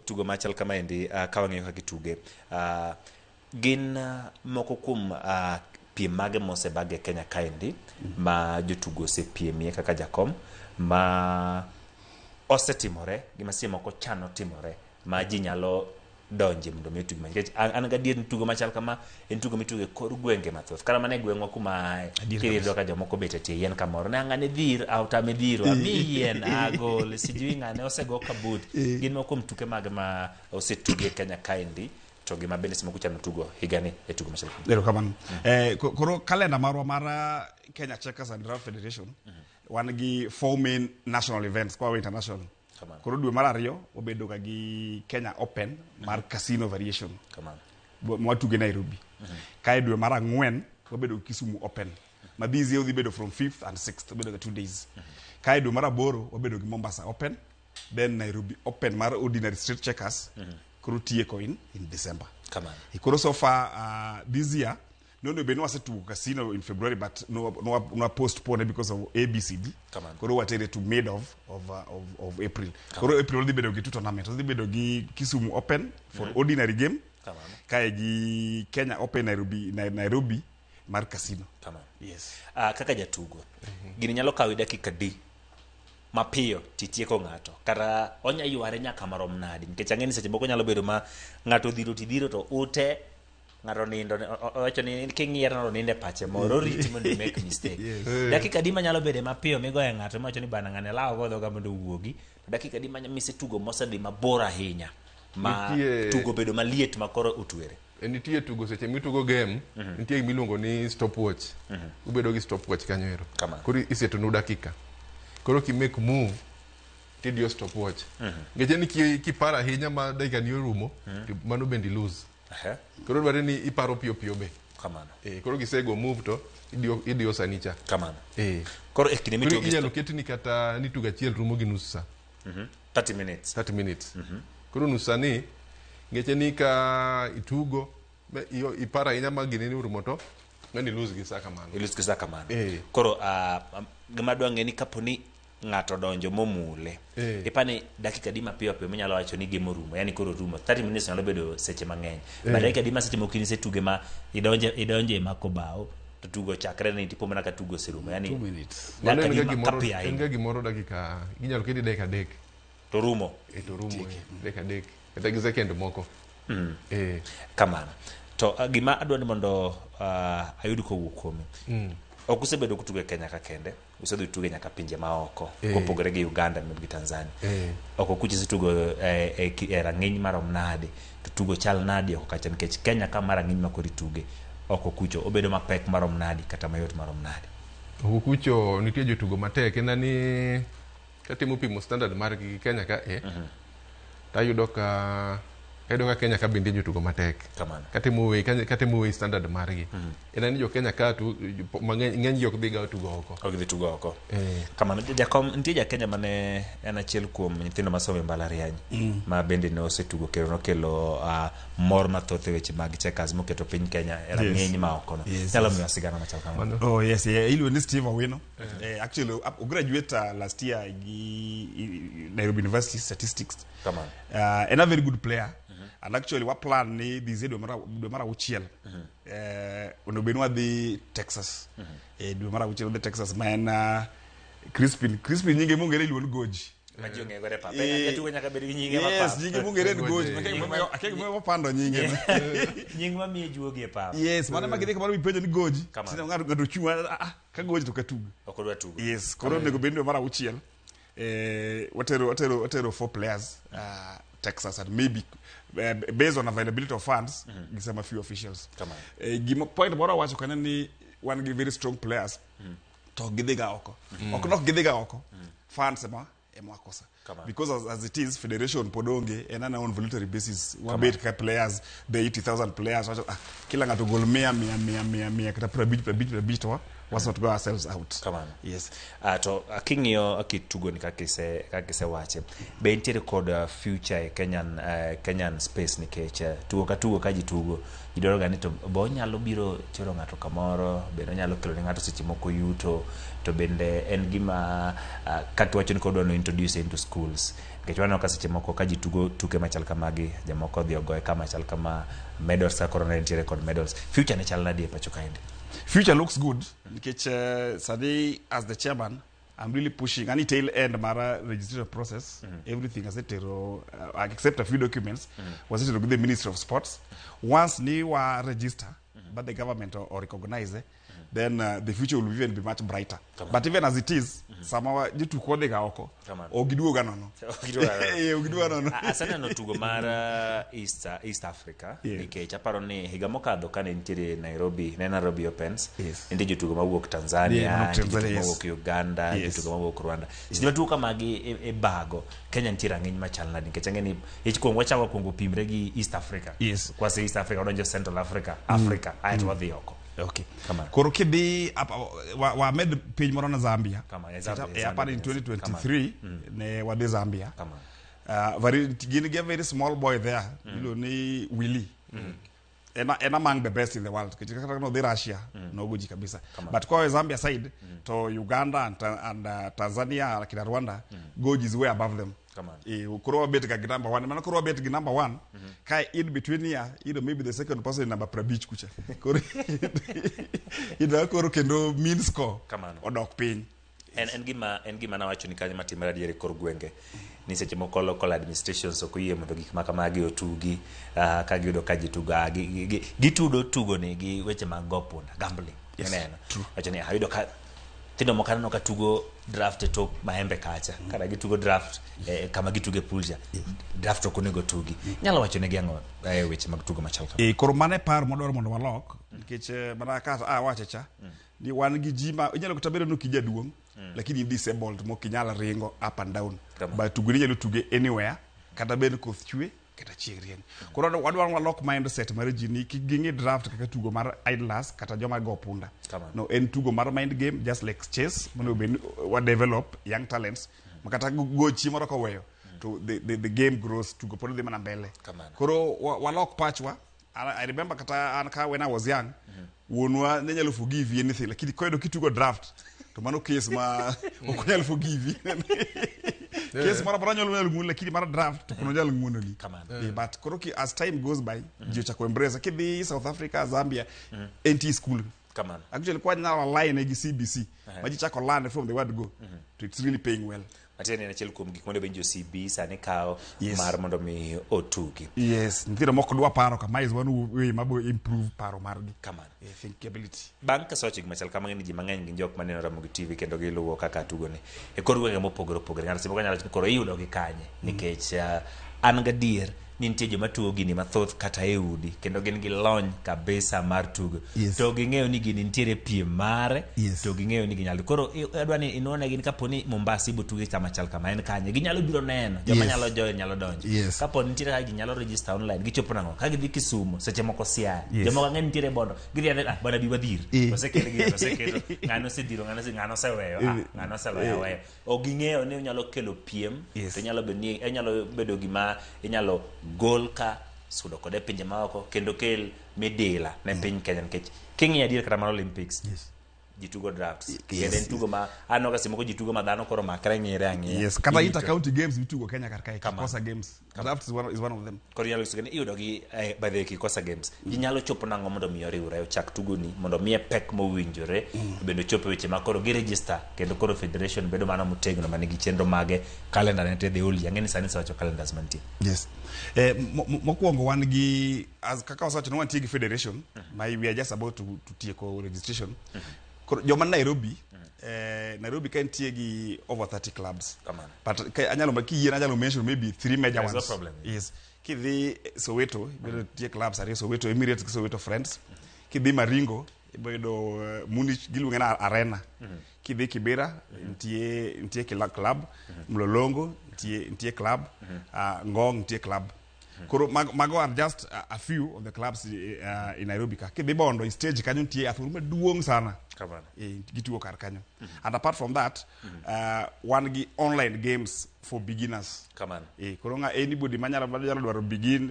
tugo machal kama endi ka wang'eyo kaka ituge gin moko kuom piem mage mosebage Kenya kaendi ma jotugo osepiemie kaka jakom ma osetimore gima sie moko chano timore ma ji nyalo donje mondo mi tugo nikech an ga dier tugo machal kama en tugo mituge kor gwenge mathoth kara mane gwengwa kuma kirido ka jomoko bete tie yen kamoro ne ng'ane dhir auta me dhiro ami yen agol sijui ng'ane osego kabut gin moko mtuke mage ma osetuge Kenya kaendi to gima bende simo kuchano tugo higani e tugo machal kama lero kamano koro kalenda marwa mar Kenya Checkers and Draft Federation wan gi 4 main national events kwa international. Koro dwe mar ariyo obedo ga gi Kenya Open mar casino variation mwatuge Nairobi. Kae dwe mar ang'wen obedo Kisumu Open ma this year obedo from 5th and 6th obedo ga 2 days. Kae dwe mar aboro obedo gi Mombasa Open then Nairobi Open mar ordinary street checkers koro tieko in December. Koro so far this year no been was to casino in February but no postponed because of ABCD. Koro watere to mid of April. Koro April the bedo gi tournament. The bedo gi Kisumu Open for ordinary game. Kae gi Kenya Open Nairobi mar casino. Yes. Kaka jatugo. Gini nyalo kawi dakika di mapiyo titieko ng'ato kata onya yware nyaka marom nadi nikech ang'eni seche moko nyalo bedo ma ng'ato dhiro to ute ng'ato nindo owacho ni king'iero no ninde pache moro riti mondo make mistake dakika di manyalo bede mapiyo migoye ng'ato mawacho ni bana ng'ane lawo godho ga mondo wuogi dakika di mise tugo mosedhi mabor ahinya ma tugo bedo maliet makoro utwere nitie tugo seche mitugo game nitie miluongo ni stopwatch ubedo gi stopwatch kanyo ero koro isetonu dakika koro ki make move tidio stopwatch ngeje ni kipara ahinya ma dakika ni orumo mano bendi lose koro dware ni iparo piyo be kamano koro gisego move to idio sanicha kamano koro ekine mitugo inyalo ketni kata ni tugo achiel rumo gi nus sa 30 minutes koro nus sa ni ngeche ni ka itugo ipara ahinya ma gini ni orumo to ngani lose gi sa kamano koro gima dwa ng'e ni kaponi ng'ato donjo momule ipani dakika di mapiyo minyalo wacho ni gimo rumo yani koro rumo 30 minutes nyalo bedo seche mang'eny but dakika di ma seche mokini se tuge ma idonje mako bao to tugo chakre ni tipo mana ka tugo serumo yani 2 minutes dakika di makapiyo enga gimoro dakika inyalo kedi dakika dek to rumo dakika dek kata gi second moko kamano to gima adwa ni mondo ayud kowuok kuome ok usebedo kutugo Kenya ka kende usedhi tuge nyaka pinje maoko kopogore gi Uganda gi Tanzania ok okuchi situgo e rang'iny marom nade to tugo chal nade ok kacha nikech Kenya ka rang'iny makori tuge ok okucho obedo mapek marom nade kata mayot marom nade okucho nitie jotugo matek en ni katimo pimo standard mar gi Kenya ka tayudo ka Edo ka Kenya ka bindi jotugo matek. Katimo we standard margi. Ena ni jo Kenya ka tu ng'eny jok dhiga otugo oko. Ok dhi tugo oko. Kamano jakom nitie ja Kenya mane en achiel kuom nyithindo masomo e mbalariany ma bende ne osetugo kendo nokelo mor mathoth e weche mag checkers moketo piny Kenya era ng'eny ma oko no. Nyalo miyo sigana machal kamano. Oh yes, iluongo ni Steve Awino. Actually graduate last year gi Nairobi University Statistics. Kamano. And a very good player. And actually what plan ni dize do mara uchiel. Onobenu the Texas. Do mara uchiel the Texas man Crispin nyinge mongere iluongo Goji. Majonge gore papa. Yatugo nyaka bed gi nyinge mapapa. Yes, nyinge mongere Goji. Akeke mo pando nyinge. Nying ma miye juogi e papa. Yes, mana magide kamaro mipenjo ni Goji. Sina ngado chunga ka Goji to katugo. Okodwa tugo. Yes, koro nego bendo mara uchiel. Whatever 4 players Texas and maybe based on availability of funds gisema few officials. Gimo point bora wacho kana ni one very strong players to gidhiga oko. Ok gidhiga oko. Funds ema kosa. Because as it is federation podonge and on voluntary basis one bit players the 80,000 players kila ngato gol 100 kata probit was not go ourselves out. Come on. Yes. To akingio akitugo ni kakise wache. Be ntiere kod future Kenyan space ni kecha. Tugo ka jitugo. Idoro gani to bo nyalo biro chero ngato kamoro, be nyalo kelo ngato seche moko yuto to bende en gima katwacho ni kodwa no introduce into schools. Kechwana ka seche moko ka jitugo tuke machal kamagi, jamoko dhi ogoe kama machal kama medals ka corona ntiere kod medals. Future ne chal nadi e pacho kaende. Future looks good because Sadi as the chairman I'm really pushing any tail end mara registration process everything as except a few documents was it with the Ministry of Sports. Once ni wa register but the government or recognize then the future will even be much brighter. But even as it is samawa jitu kode ga oko ogiduo ganono ogiduo ganono asana no tugo mara East Africa nikech aparo ni higa mokadho kane nitiere Nairobi Opens indi jotugo mawuok Tanzania mawuok Uganda jotugo mawuok Rwanda sidi tugo kamagi e bago Kenya nitiere ng'eny machal nadi nikech ang'eni ich kuongo chako kuongo pimre gi East Africa kwase East Africa odonjo Central Africa aito wadhi oko. Okay. Koro kidhi wa med piny moro na Zambia. Happened in 2023 ne wadhi Zambia. Very small boy there. Ni Willie. And among the best in the world. No the Russia no goji kabisa. But kwa Zambia side to Uganda and Tanzania like Rwanda goji is way above them. Kuro bet ga number 1 man kuro bet ga number 1 kai in between here maybe the second person in number beach kucha kuro kuro kendo mean score odok piny en gima na wacho ni kanyo matimara diere kor gwenge ni seche moko local administrations okoyie mondo gik makamagi otugi ka giyudo ka jituga gitudo tugo ni gi weche mag gopunda gambling neno wacho ni hayudo ka tindo mokana no katugo draft to maembe kacha kada gitugo draft kama gituge pulja draft to konego tugi nyalo wacho ne gengo weche mag tugo machal kama koro mane par modor mondo walok nikech mana ka wacha ni wan gi jima inyalo kutabere no kijaduong lakini disabled mo kinyala ringo up and down but tugo ni nyalo tuge anywhere kata ben koth chwe kata chieng. Koro wadwaro walok mindset mar ji ni gingi draft kaka tugo mar idlers kata joma go punda. No en tugo mar mind game just like chess mono ben wa develop young talents makata go chi moro ko weyo to the game grows tugo pod dhi mana mbele. Koro walok pachwa I remember kata anka when I was young wonwa ne nyalo forgive anything lakini koido kitugo draft to mano case ma okunyal forgive case mara para nyalo ngul lakini mara draft to kuno nyalo nguno ni but koroki as time goes by jio cha embrace kidi South Africa Zambia NT school actually kwa na line gi CBC maji chako learn from the word go to it's really paying well atene na chel kum gik mondo benjo CB sane kao mar mondo mi otugi nitiro moko dwa paro kama is one way mabo improve paro margi thinkability banka sochi machal kama ngeni ji mang'eny gi jok maneno Ramogi TV kendo giluwo kaka tugo ni e kor wenge mopogore ng'ato simo kanyalo koro yudo gi kanye nikech an gadier ni nitie joma tugo gini mathoth kata e udi kendo gin gi lony kabisa mar tugo to ging'eyo ni gini nitiere piem mare to ging'eyo ni ginyalo koro adwa ni inone gin kaponi Mombasa ibo tuge kama chal kama en kanye ginyalo biro neno joma nyalo join nyalo donjo kaponi nitiere ka ginyalo register online gichopo nango ka gidhi Kisumu seche moko Siaya joma ng'eny nitiere bondo gidhi bana bi wadhir osekel gi oseketo ng'ano sedhiro ng'ano seweyo ng'ano seweyo weyo o ging'eyo ni nyalo kelo piem to nyalo bedo gima inyalo gol ka sudo kode pinje maoko kendo kel midila ne piny Kenya nikech king'i adier kata mar Olympics jitugo drafts kendo tugo ma anoga simo ko jitugo ma dhano koro makre ng'ire ang'ia kata inter county games mitugo Kenya kar kae Kikosa games draft is one of them koro nyalo sugene iyudo gi by the Kikosa games ginyalo chopo nango mondo mi oriwre ochak tugo ni mondo mi pek mowinjore bendo chopo weche ma koro gi register kendo koro federation bedo mana motegno manigi chenro mage calendar ne te deoli ang'eni sani sawacho calendars mantie mokwongo wan gi kaka wasawacho no wantie gi federation we are just about to tieko registration joma Nairobi Nairobi ka nitie gi over 30 clubs but anyalo mention maybe 3 major ones. No problem. Yes, kidhi Soweto bedo tie clubs ariyo Soweto Emirates gi Soweto Friends, kidhi Maringo bedo Munich giluonge na Arena, kidhi Kibera nitie club, Mlolongo nitie club, Ngong nitie club. Koro mago are just a few of the clubs in Nairobi ka kidhi Bondo stage kanyo nitie athuru maduong' sana gitugo kar kanyo and apart from that one gi online games for beginners koro anybody manyalo dwaro begin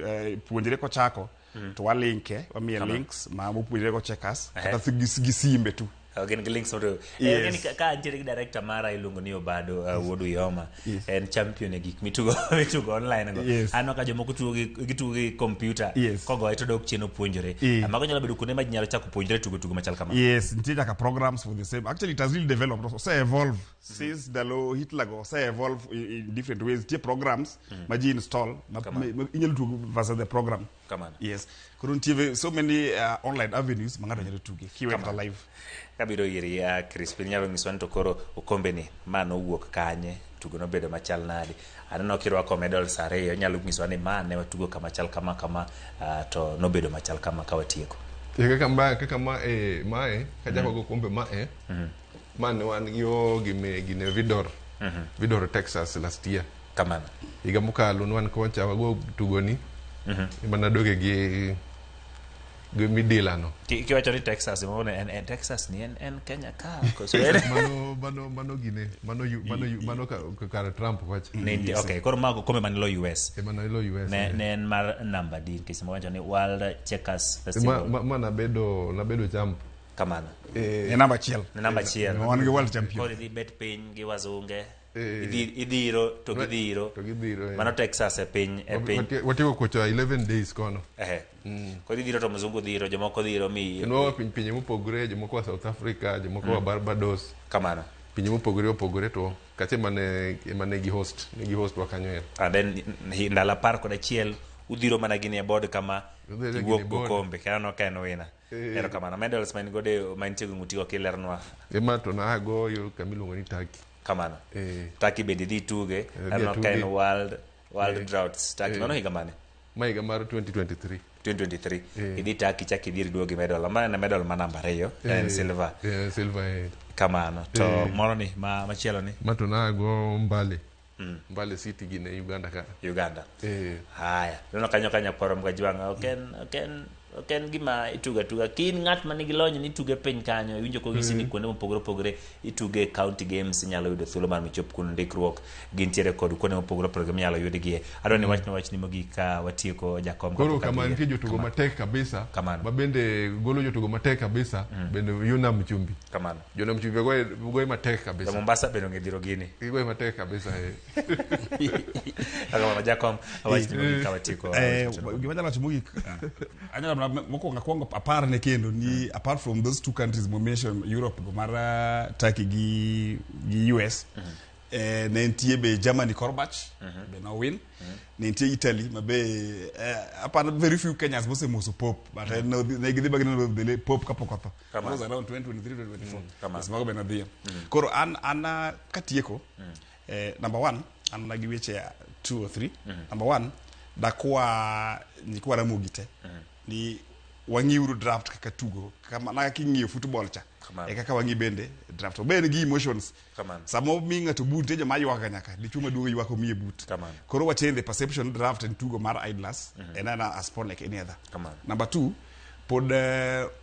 puonjre kochako to walinke wamiye links ma mopuonjre ko checkers kata gi simbe tu gin gi links moto ka antiere gi director mara iluongo ni Obado Wodu Yoma en champion e gik mitugo online go ano ka jomoko gitugo gi computer kogo ito dok cheno puonjore amago nyalo bedo kuonde ma nyalo chako puonjore tugo machal kama nitie ka programs for the same actually it has really developed also evolve since the low Hitler go evolve in different ways tie programs ma ji install inyalo tugo versus the program koro nitie so many online avenues ma ng'ato nyalo tuge kiwenta live kabiro iri Crispin nyalo ngiswa to koro okombe ni mano wuok kanye tugo no bedo machal nadi aneno kirwako medals ariyo nyalo ngiswa ni mane watugo kama chal kama to no bedo machal kama ka watieko kaka mae kajako go kombe mae mane wan yo gine Vidor Texas last year kamano higa mokalo wan kocha wago tugo ni mana doge gi midila no kiwacho ni Texas en Texas ni en Kenya ka mano gine mano ka Trump wacho okay koro mago kombe manilo US ne en mar number din kisema wacho ni World Checkers Festival mana bedo champ kamano namba chiel wan gi world champion koro di bet piny gi wazunge idhiro to gidhiro mano Texas e piny watigo kocha 11 days kono kodi dhiro to mzungu dhiro jomoko dhiro mi no pinye mopogore jomoko wa South Africa jomoko wa Barbados kamano pinye mopogore to kache mane gi host wa kanyo and then ndala par kod achiel udhiro mana gini e board kama iwuok go kombe kano ka en wina ero kamano medals man gode mantiego ngutigo kilernwa ema to nago yo kamilongo ni Turkey kamano Turkey bende dhi tuge ano ka en world droughts Turkey mano higa mane higa mar 2023 idhi Turkey chaki dhiri duogi medal mana medal ma namba 2 en silver kamano to moro ni machielo ni mato nago Mbale City gine Uganda haya neno kanyo poro mkajwanga oken gima ituga kin ng'at manigi lony ni tuge piny kanyo winjo ko gisini kuonde mopogore ituge county games nyalo yudo thuolo mar michop kun ndikruok gintiere kod kuonde mopogore nyalo yudigie adoni wach ni mogi ka watieko jakom koro kama nitie jotugo matek kabisa ma bende golo jotugo matek kabisa bende Yunam Chumbi kamano Yunam Chumbi goy matek kabisa Mombasa bende ngedhiro gini goy matek kabisa kama jakom wach ni mogi ka watieko gimanyalo chumugi anyalo mokwongo apar ne kendo ni apart from those two countries we mention Europe mara Turkey gi US ne ntie be Germany Korbach be no win ne ntie Italy mabe apart very few Kenyans mose moso pop but no ne gidi bagino de pop kapokoto was around 2023 2024 smago be na dia koro an katieko number 1 an na gi weche 2 or 3 number 1 dakwa nikwa Ramogi te ni wangiuru draft kaka tugo kama na kingi football cha e kaka wangi bende draft ben gi emotions samo minga to boot je ma yoga nyaka di chuma dugo yako mi boot koro wa change the perception draft and tugo mar idlers and ana as sport like any other number 2 pod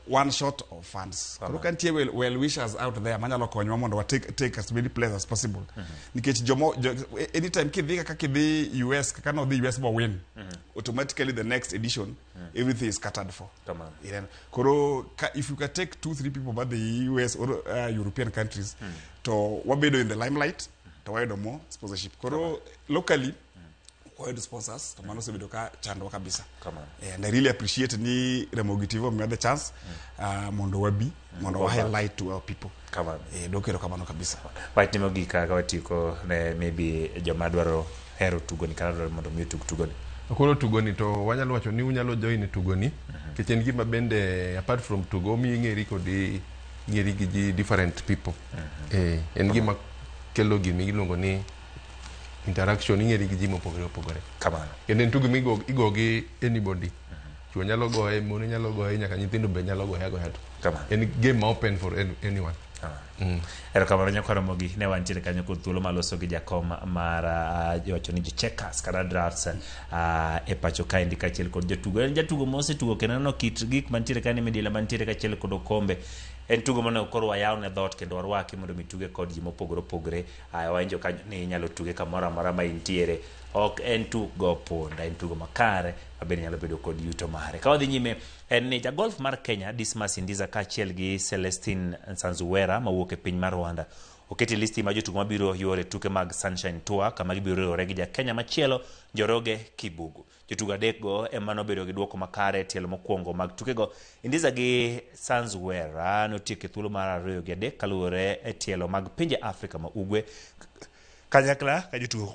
one shot of fans koro kan tie well wishers out there manyalo konyo mondo wa take as many players as possible nikech jomo anytime kidhi kaka kidhi US kaka no the US bo win automatically the next edition everything is catered for koro if you can take 2-3 people but the US or European countries to wabedo in the limelight to wide more sponsorship koro locally the sponsors to mano sebedo ka chando kabisa and I really appreciate ni Ramogi TV me the chance mondo wabi mondo wa highlight to our people dokero kamano kabisa right Ramogi ka watiko ne maybe jomadwaro hero tugo ni kala mondo mi tugo ni koro tugo ni to wanyalo wacho ni unyalo join tugo ni kichen gima bende apart from tugo mi ngeri kodi ngeri gi different people en gima kelo gimi iluongo ni interaction ingeri gi jimo pogore kamano kendo tugo migo igogi anybody chuo nyalo goye mon nyalo goye nyaka nyithindo be nyalo goye to kamano en game open for anyone ero kamano nyakwaro Ramogi ne wantiere kanyo kod thuolo maloso gi jakom mar jowacho ni Checkers kata drafts e pacho ka indi kachiel kod jatugo mose tugo kendo no kit gik mantiere kani midila mantiere kachiel kod okombe en tugo mane koro wayaw ne dhot kendo warwaki mondo mituge kod ji mopogore wanjo ka ni nyalo tuge kamoro amora ma intiere ok en tugo ponda en tugo makare mabende nyalo bedo kod yuto mare ka wadhi nyime en ni jagolf mar Kenya Dismas Ndiza kachiel gi Celestine Nsanzuwera mawuok e piny mar Rwanda oketi listi ma jotugo mabiro yore tuke mag Sunshine Tour kama gibiro yore gi Kenya machielo Njoroge Kibugu jotugo adek go emano bedo gi duoko makare tielo mokwongo mag tuke go Ndiza gi Nsanzuwera notieko thuolo mar ariyo gi adek kaluwore e tielo mag pinje Afrika ma ugwe kanyakla ka jotugo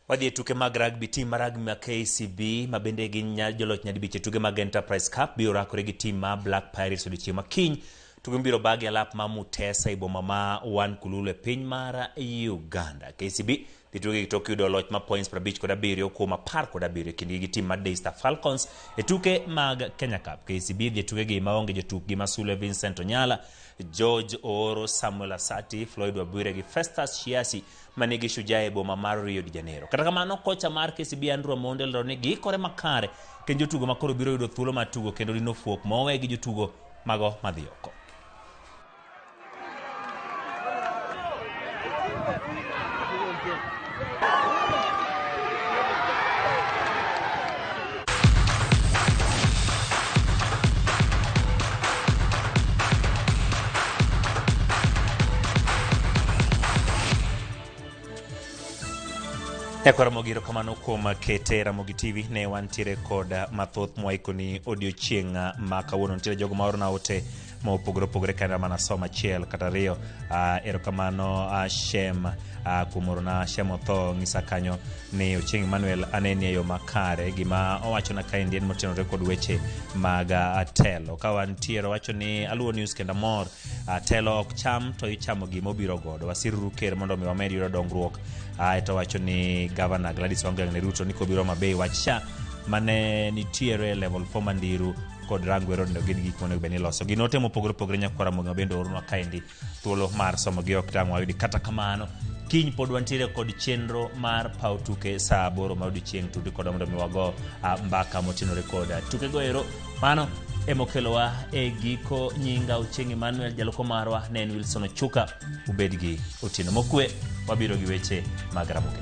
wadhi e tuke mag rugby tim mar rugby ma KCB ma bende gin joloch nyadibich e tuke mag Enterprise Cup biro rakore gi tim ma Black Pirates odiochieng' makiny tuke biro bagi alap ma Mutesa e boma ma Wan Kululu e piny mar Uganda. KCB dhi tuke gi tok yudo loch ma points 57 kuom 17 kindgi gi tim mar Daystar Falcons e tuke mag Kenya Cup. KCB dhi tuke gi maonge jotukgi ma Sule Vincent Onyala, George Oro, Samuel Asati, Floyd Wabwire gi Festus Shiasi manigi Shujaa e boma mar Rio de Janeiro. Kata kamano kocha mar KCB Andrew Amonde lero ni giikore makare kendo jotugo makoro biro yudo thuolo mar tugo kendo dino fuok mowe gi jotugo mago madhi oko. Ekwa Ramogi kamano kuom kete Ramogi TV ne wantiere kod mathoth mwaikoni odiochieng' ma kawuono ntiere jogo ma orona ote ma opogore kanda mana soma achiel kata ariyo erokamano Shem kuom orona Shem otho ng'isa kanyo ni Ochieng' Emmanuel anenie yo makare gima owachona kaendi en motenore kod weche mag telo ka wantiere wacho ni Aluo News kenda mor telo ok cham to ichamo gima obiro godo wasiruru ker mondo mi wamed yudo dongruok to wacho ni Governor Gladys Wanga Ruto niko biro mabei wacha mane nitiere level 4 mandiru kod rangwero ndo gin gik monego beni loso ginote mopogore nyakwara mondo bendo orunwa kaendi thuolo mar somo gi ok tamo ayudi kata kamano kiny pod wantiere kod chenro mar pau tuke saa 8 ma odiochieng' tudi kod mondo miwago mbaka motenore kod tuke go ero mano emokelowa e giko nyinga Ochieng' Emmanuel jaloko marwa ne en Wilson Ochuka ubed gi otieno mokwe wabiro gi weche mag Ramogi.